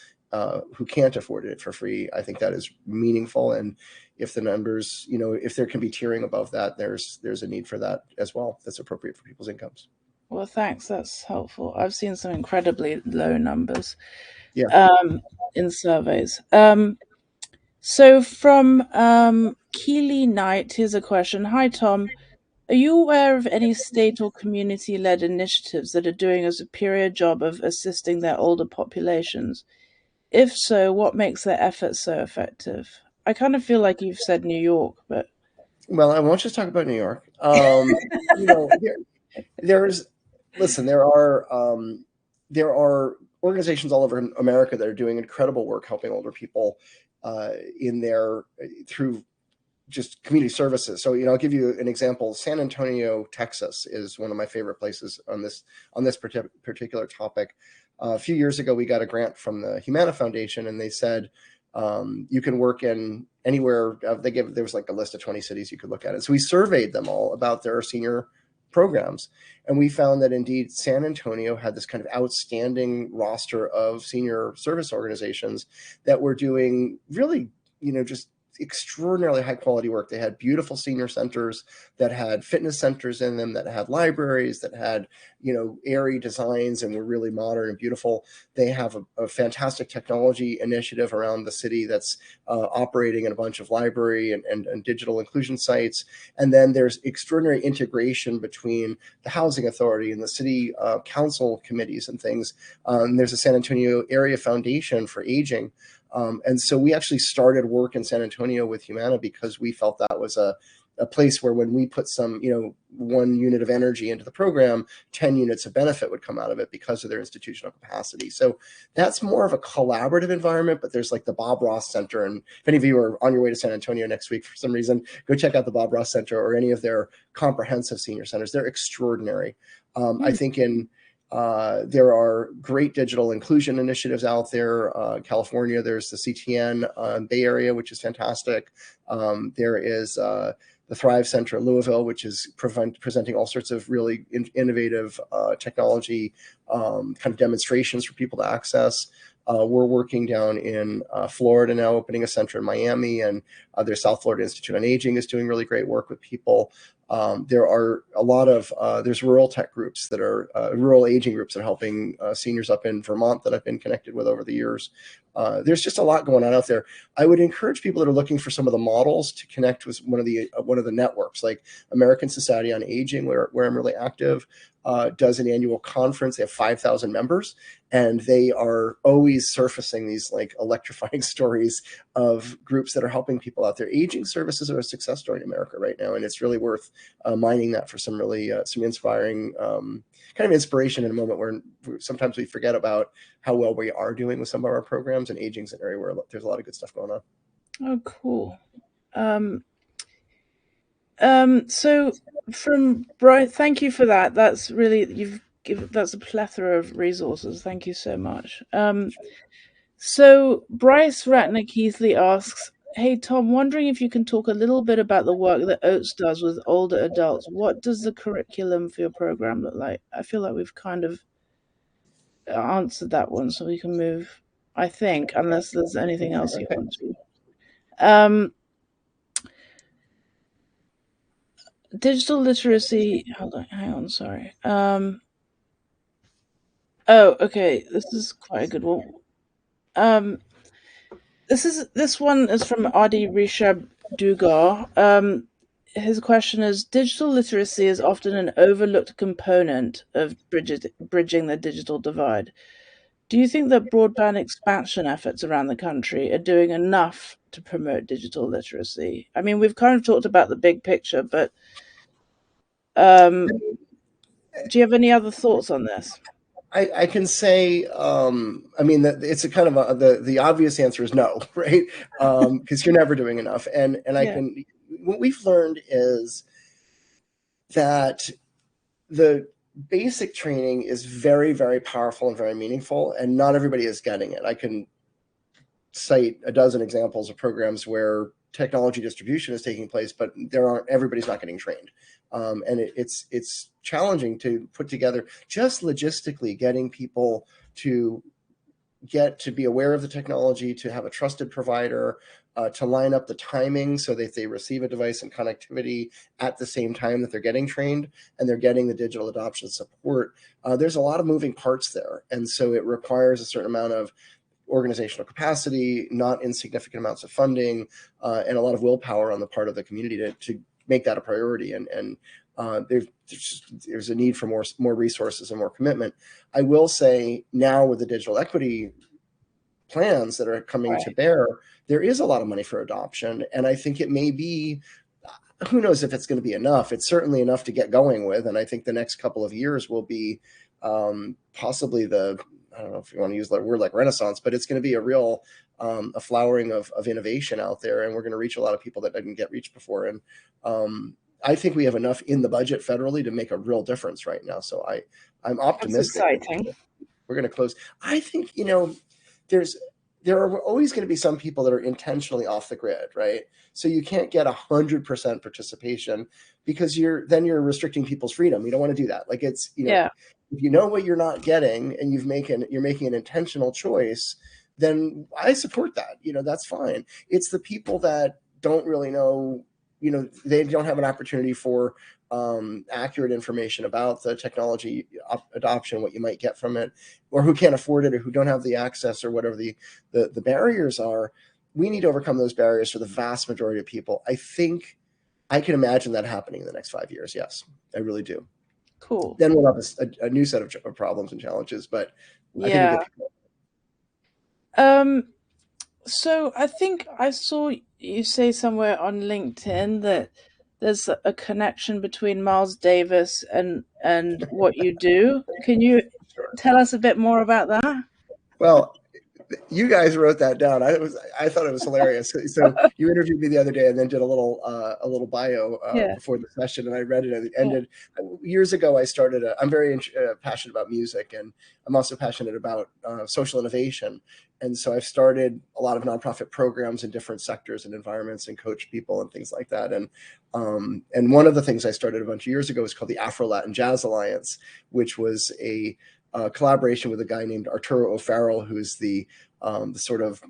Speaker 3: who can't afford it for free, I think that is meaningful. And if the numbers, if there can be tiering above that, there's a need for that as well. That's appropriate for people's incomes.
Speaker 1: Well, thanks. That's helpful. I've seen some incredibly low numbers.
Speaker 3: Yeah.
Speaker 1: In surveys. So from Keely Knight, here's a question. Hi, Tom. Are you aware of any state or community-led initiatives that are doing a superior job of assisting their older populations? If so, what makes their efforts so effective? I kind of feel like you've said New York, but...
Speaker 3: Well, I won't just talk about New York. There are organizations all over America that are doing incredible work helping older people through just community services. So, I'll give you an example. San Antonio, Texas is one of my favorite places on this particular topic. A few years ago, we got a grant from the Humana Foundation, and they said, you can work in anywhere. There was like a list of 20 cities you could look at it. So we surveyed them all about their senior programs. And we found that indeed San Antonio had this kind of outstanding roster of senior service organizations that were doing really, just extraordinarily high quality work. They had beautiful senior centers that had fitness centers in them, that had libraries, that had, airy designs and were really modern and beautiful. They have a fantastic technology initiative around the city that's operating in a bunch of library and digital inclusion sites. And then there's extraordinary integration between the housing authority and the city council committees and things. There's a San Antonio Area Foundation for Aging. And so we actually started work in San Antonio with Humana because we felt that was a place where when we put some, 1 unit of energy into the program, 10 units of benefit would come out of it because of their institutional capacity. So that's more of a collaborative environment, but there's like the Bob Ross Center. And if any of you are on your way to San Antonio next week for some reason, go check out the Bob Ross Center or any of their comprehensive senior centers. They're extraordinary. I think there are great digital inclusion initiatives out there. California, there's the CTN Bay Area, which is fantastic. There is the Thrive Center in Louisville, which is presenting all sorts of really innovative technology kind of demonstrations for people to access. We're working down in Florida now, opening a center in Miami, and their South Florida Institute on Aging is doing really great work with people. There are a lot of, there's rural tech groups that are, rural aging groups that are helping seniors up in Vermont that I've been connected with over the years. There's just a lot going on out there. I would encourage people that are looking for some of the models to connect with one of the networks, like American Society on Aging, where I'm really active, does an annual conference. They have 5,000 members, and they are always surfacing these like electrifying stories of groups that are helping people out there. Aging services are a success story in America right now, and it's really worth mining that for some really some inspiring kind of inspiration in a moment where sometimes we forget about how well we are doing with some of our programs, and aging is an area where there's a lot of good stuff going on.
Speaker 1: Oh, cool. So from Bryce, thank you for that. That's really, that's a plethora of resources. Thank you so much. So Bryce Ratner-Keithley asks, hey, Tom, wondering if you can talk a little bit about the work that OATS does with older adults. What does the curriculum for your program look like? I feel like we've kind of answered that one, so we can move, I think, unless there's anything else you want to. Digital literacy, hold on, hang on, sorry. Oh, okay, this is quite a good one. This one is from Adi Rishab Dugar. His question is, digital literacy is often an overlooked component of bridging the digital divide. Do you think that broadband expansion efforts around the country are doing enough to promote digital literacy? I mean, we've kind of talked about the big picture, but do you have any other thoughts on this?
Speaker 3: I can say, I mean, it's a kind of the obvious answer is no, right? Because you're never doing enough. And what we've learned is that the basic training is very, very powerful and very meaningful, and not everybody is getting it. I can cite a dozen examples of programs where technology distribution is taking place, but everybody's not getting trained. And it's challenging to put together, just logistically getting people to get to be aware of the technology, to have a trusted provider, to line up the timing so that they receive a device and connectivity at the same time that they're getting trained and they're getting the digital adoption support. There's a lot of moving parts there. And so it requires a certain amount of organizational capacity, not insignificant amounts of funding, and a lot of willpower on the part of the community to make that a priority. And there's a need for more resources and more commitment. I will say now with the digital equity plans that are coming to bear, there is a lot of money for adoption. And I think it may be, who knows if it's going to be enough. It's certainly enough to get going with. And I think the next couple of years will be possibly I don't know if you want to use that word like renaissance, but it's going to be a real a flowering of innovation out there, and we're going to reach a lot of people that didn't get reached before. And I think we have enough in the budget federally to make a real difference right now. So I'm optimistic.
Speaker 1: That's exciting.
Speaker 3: We're going to close. I think, there are always going to be some people that are intentionally off the grid, right? So you can't get 100% participation because you're restricting people's freedom. You don't want to do that. Like it's, if you know what you're not getting and you're making an intentional choice, then I support that. That's fine. It's the people that don't really know, they don't have an opportunity for accurate information about the technology adoption, what you might get from it, or who can't afford it, or who don't have the access, or whatever the barriers are. We need to overcome those barriers for the vast majority of people. I think I can imagine that happening in the next 5 years. Yes, I really do.
Speaker 1: Cool.
Speaker 3: Then we'll have a new set of problems and challenges, but I think we'll get people.
Speaker 1: So I think I saw you say somewhere on LinkedIn that there's a connection between Miles Davis and what you do. Can you tell us a bit more about that?
Speaker 3: Well, you guys wrote that down. I thought it was hilarious. So you interviewed me the other day, and then did a little bio before the session, and I read it, and it ended. Years ago, I started. I'm very passionate about music, and I'm also passionate about social innovation. And so I've started a lot of nonprofit programs in different sectors and environments, and coach people and things like that. And one of the things I started a bunch of years ago was called the Afro-Latin Jazz Alliance, which was a collaboration with a guy named Arturo O'Farrell, who's the sort of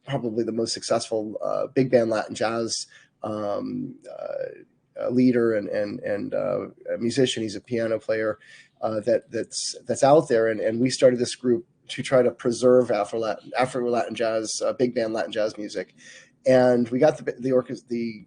Speaker 3: probably the most successful big band Latin jazz leader and a musician. He's a piano player that's out there, and we started this group to try to preserve Afro-Latin jazz, big band Latin jazz music. And we got the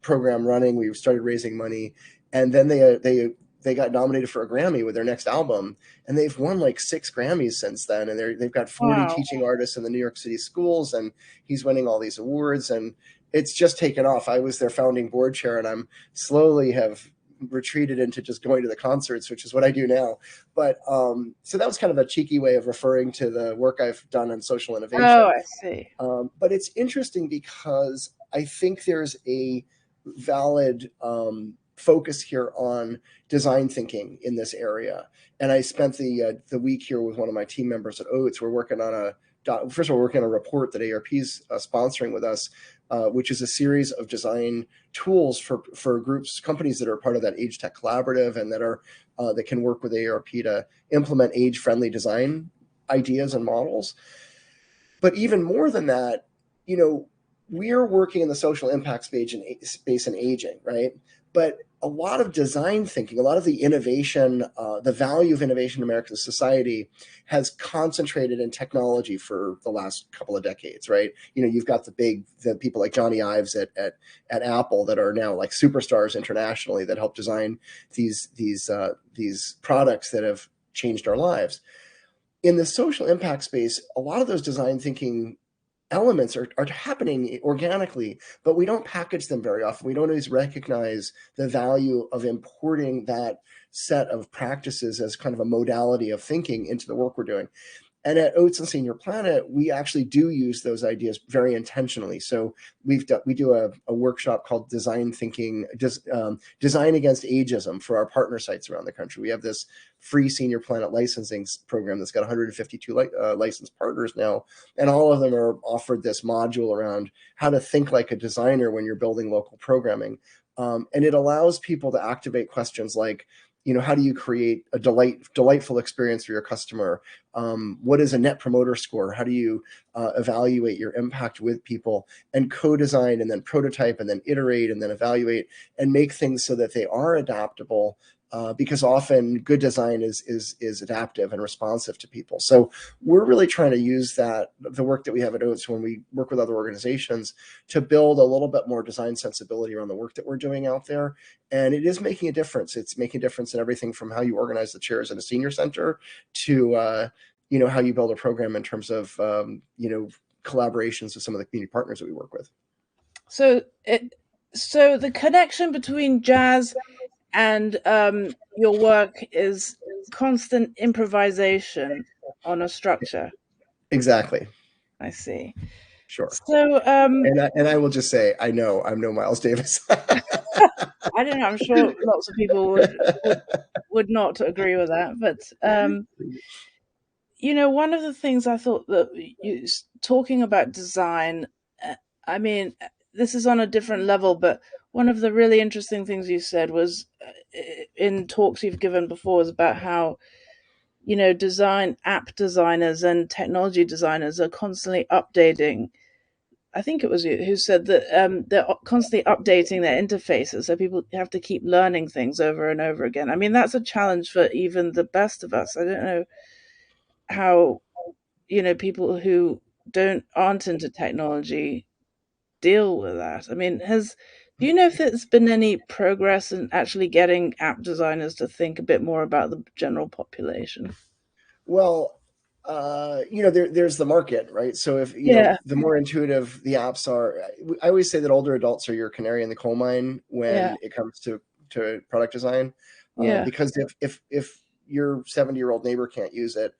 Speaker 3: program running. We started raising money, and then they got nominated for a Grammy with their next album, and they've won like 6 Grammys since then. And they've got 40 teaching artists in the New York City schools, and he's winning all these awards, and it's just taken off. I was their founding board chair, and I'm slowly have retreated into just going to the concerts, which is what I do now. But so that was kind of a cheeky way of referring to the work I've done on social innovation.
Speaker 1: Oh, I see.
Speaker 3: But it's interesting because I think there's a valid focus here on design thinking in this area. And I spent the week here with one of my team members at OATS. We're working on first of all, we're working on a report that AARP is sponsoring with us, which is a series of design tools for groups, companies that are part of that Age Tech Collaborative, and that can work with AARP to implement age-friendly design ideas and models. But even more than that, we're working in the social impact space in aging, right? But a lot of design thinking, a lot of the innovation, the value of innovation in American society has concentrated in technology for the last couple of decades, right? You've got the people like Johnny Ives at Apple that are now like superstars internationally that help design these products that have changed our lives. In the social impact space, a lot of those design thinking elements are happening organically, but we don't package them very often. We don't always recognize the value of importing that set of practices as kind of a modality of thinking into the work we're doing. And at OATS and Senior Planet, we actually do use those ideas very intentionally. So we do a workshop called Design Thinking, Design Against Ageism for our partner sites around the country. We have this free Senior Planet licensing program that's got 152 licensed partners now. And all of them are offered this module around how to think like a designer when you're building local programming. And it allows people to activate questions like, how do you create a delightful experience for your customer? What is a net promoter score? How do you evaluate your impact with people, and co-design, and then prototype, and then iterate, and then evaluate, and make things so that they are adaptable? Because often good design is adaptive and responsive to people. So we're really trying to use the work that we have at OATS when we work with other organizations to build a little bit more design sensibility around the work that we're doing out there. And it is making a difference. It's making a difference in everything from how you organize the chairs in a senior center to how you build a program in terms of collaborations with some of the community partners that we work with.
Speaker 1: So the connection between jazz and your work is constant improvisation on a structure.
Speaker 3: Exactly.
Speaker 1: I see.
Speaker 3: Sure.
Speaker 1: So
Speaker 3: and I will just say, I'm no Miles Davis.
Speaker 1: I don't know. I'm sure lots of people would not agree with that, but one of the things I thought that you talking about design, I mean, this is on a different level, but one of the really interesting things you said was in talks you've given before was about how, app designers and technology designers are constantly updating I think it was you who said that they're constantly updating their interfaces, so people have to keep learning things over and over again. I mean, that's a challenge for even the best of us. I don't know how, people who aren't into technology deal with that. I mean, do you know if there's been any progress in actually getting app designers to think a bit more about the general population?
Speaker 3: Well, there's the market, right? So if,
Speaker 1: Yeah,
Speaker 3: the more intuitive the apps are, I always say that older adults are your canary in the coal mine
Speaker 1: yeah,
Speaker 3: when it comes to product design.
Speaker 1: yeah,
Speaker 3: Because if your 70-year-old neighbor can't use it,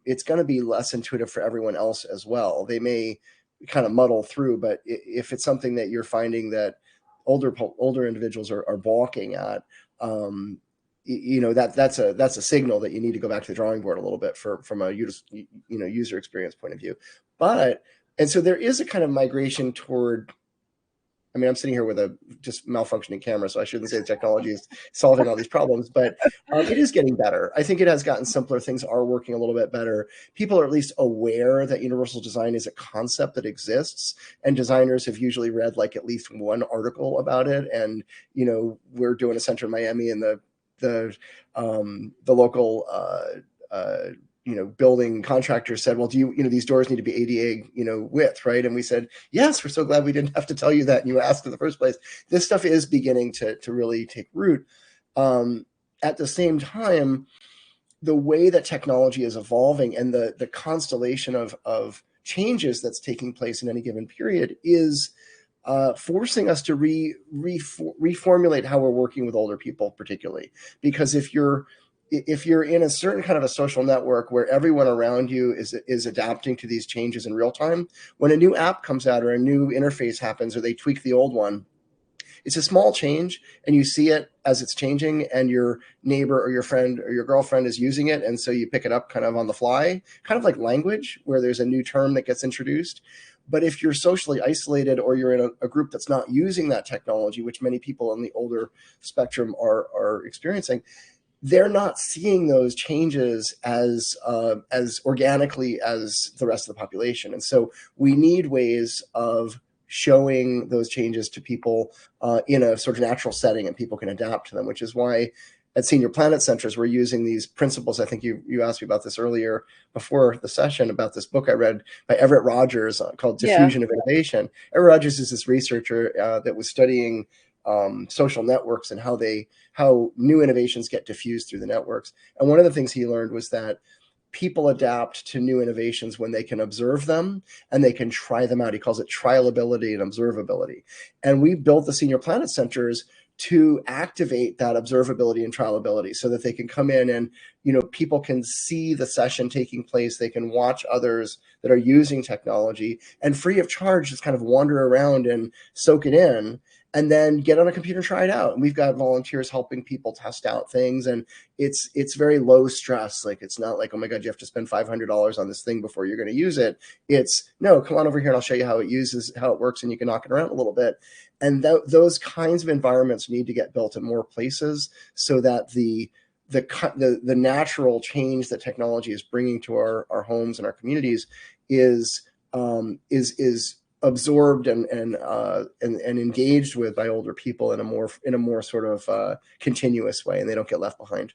Speaker 3: it's going to be less intuitive for everyone else as well. They may kind of muddle through, but if it's something that you're finding that older individuals are balking at, that's a signal that you need to go back to the drawing board a little bit from a user experience point of view. And so there is a kind of migration toward. I mean, I'm sitting here with a just malfunctioning camera, so I shouldn't say the technology is solving all these problems, but it is getting better. I think it has gotten simpler. Things are working a little bit better. People are at least aware that universal design is a concept that exists, and designers have usually read like at least one article about it. And we're doing a center in Miami, and the local building contractor said, well, do these doors need to be ADA, width, right? And we said, yes, we're so glad we didn't have to tell you that, and you asked in the first place. This stuff is beginning to really take root. At the same time, the way that technology is evolving and the constellation of changes that's taking place in any given period is forcing us to reformulate how we're working with older people, particularly because if you're in a certain kind of a social network where everyone around you is adapting to these changes in real time, when a new app comes out or a new interface happens or they tweak the old one, it's a small change and you see it as it's changing, and your neighbor or your friend or your girlfriend is using it, and so you pick it up kind of on the fly, kind of like language where there's a new term that gets introduced. But if you're socially isolated or you're in a group that's not using that technology, which many people on the older spectrum are experiencing, they're not seeing those changes as organically as the rest of the population. And so we need ways of showing those changes to people in a sort of natural setting, and people can adapt to them, which is why at Senior Planet Centers, we're using these principles. I think you asked me about this earlier before the session about this book I read by Everett Rogers called
Speaker 1: yeah.
Speaker 3: Diffusion of Innovation. Everett Rogers is this researcher that was studying social networks and how new innovations get diffused through the networks. And one of the things he learned was that people adapt to new innovations when they can observe them and they can try them out. He calls it trialability and observability. And we built the Senior Planet Centers to activate that observability and trialability so that they can come in and, people can see the session taking place. They can watch others that are using technology and free of charge, just kind of wander around and soak it in, and then get on a computer and try it out. And we've got volunteers helping people test out things. And it's very low stress. Like, it's not like, oh my God, you have to spend $500 on this thing before you're going to use it. It's no, come on over here and I'll show you how it works, and you can knock it around a little bit. And those kinds of environments need to get built in more places so that the natural change that technology is bringing to our homes and our communities is absorbed and engaged with by older people in a more sort of continuous way, and they don't get left behind.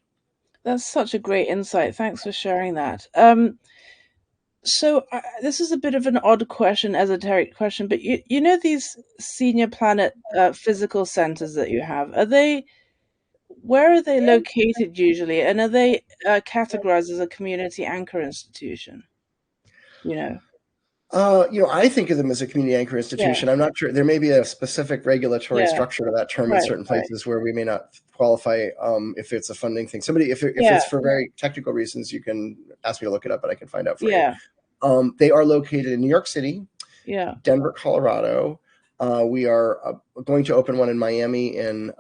Speaker 1: That's such a great insight. Thanks for sharing that. So this is a bit of an odd question, esoteric question, but you know these Senior Planet physical centers that you have, where are they located usually, and are they categorized as a community anchor institution? You know,
Speaker 3: I think of them as a community anchor
Speaker 1: yeah,
Speaker 3: institution. I'm not sure. There may be a specific regulatory
Speaker 1: yeah,
Speaker 3: structure to that term in
Speaker 1: right,
Speaker 3: certain
Speaker 1: right,
Speaker 3: places where we may not qualify if it's a funding thing. If
Speaker 1: yeah,
Speaker 3: it's for very technical reasons, you can ask me to look it up, but I can find out for you.
Speaker 1: yeah,
Speaker 3: They are located in New York City,
Speaker 1: yeah.
Speaker 3: Denver, Colorado. We are going to open one in Miami in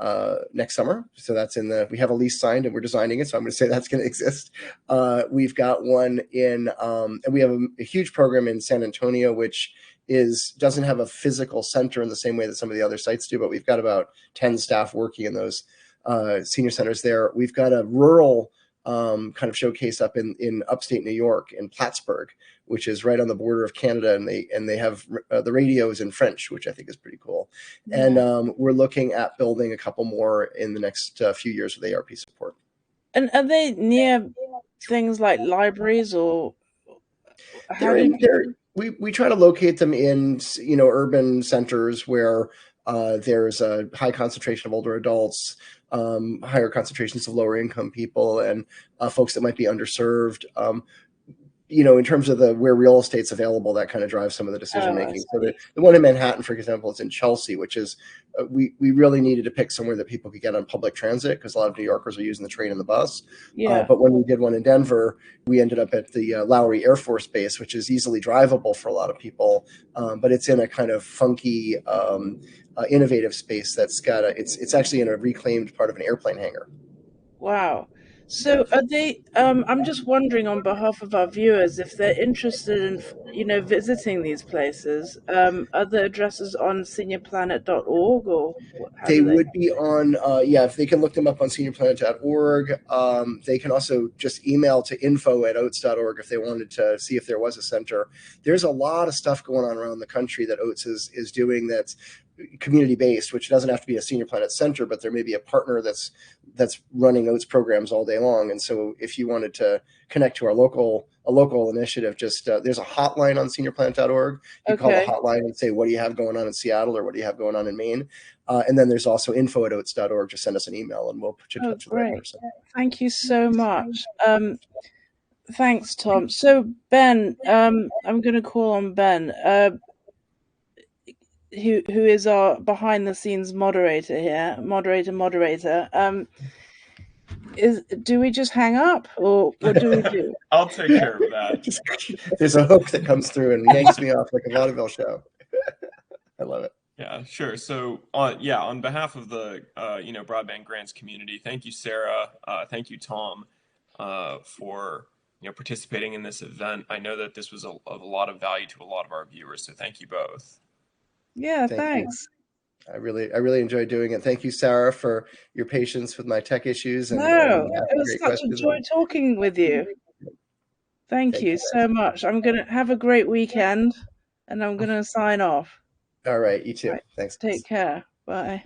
Speaker 3: next summer. So we have a lease signed and we're designing it. So I'm going to say that's going to exist. We've got one and we have a huge program in San Antonio, which doesn't have a physical center in the same way that some of the other sites do, but we've got about 10 staff working in those senior centers there. We've got a rural kind of showcase up in upstate New York in Plattsburgh, which is right on the border of Canada, and they have the radios in French, which I think is pretty cool.
Speaker 1: Yeah.
Speaker 3: And we're looking at building a couple more in the next few years with AARP support.
Speaker 1: And are they near things like libraries, or how
Speaker 3: we try to locate them in, urban centers where there's a high concentration of older adults, higher concentrations of lower income people, and folks that might be underserved. In terms of where real estate's available, that kind of drives some of the decision making. So the one in Manhattan, for example, is in Chelsea, which is we really needed to pick somewhere that people could get on public transit, because a lot of New Yorkers are using the train and the bus.
Speaker 1: Yeah.
Speaker 3: But when we did one in Denver, we ended up at the Lowry Air Force Base, which is easily drivable for a lot of people, but it's in a kind of funky, innovative space that's got it's actually in a reclaimed part of an airplane hangar.
Speaker 1: Wow. So are they, I'm just wondering on behalf of our viewers, if they're interested in, visiting these places, are the addresses on seniorplanet.org, or how
Speaker 3: They
Speaker 1: do they?
Speaker 3: would be on, if they can look them up on seniorplanet.org. They can also just email to info@oats.org if they wanted to see if there was a center. There's a lot of stuff going on around the country that OATS is doing that's community-based, which doesn't have to be a Senior Planet center, but there may be a partner that's running OATS programs all day long. And so if you wanted to connect to a local initiative, just there's a hotline on seniorplanet.org. You call the hotline and say, what do you have going on in Seattle, or what do you have going on in Maine? And then there's also info@oats.org. Just send us an email and we'll put you in touch with the right person.
Speaker 1: Thank you so much. Thanks, Tom. So Ben, I'm going to call on Ben, who is our behind the scenes moderator here, moderator. Do we just hang up, or what do we do?
Speaker 2: I'll take care of that.
Speaker 3: There's a hook that comes through and yanks me off like a vaudeville show. I love it.
Speaker 2: Yeah, sure. So on behalf of the Broadband Grants community, thank you, Sarah. Thank you, Tom, for participating in this event. I know that this was of a lot of value to a lot of our viewers, so thank you both.
Speaker 1: Yeah, thanks.
Speaker 3: I really enjoyed doing it. Thank you, Sarah, for your patience with my tech issues.
Speaker 1: It was such a joy talking with you. Thank you so much. I'm going to have a great weekend, and I'm going to sign off.
Speaker 3: All right, you too. Thanks.
Speaker 1: Take care. Bye.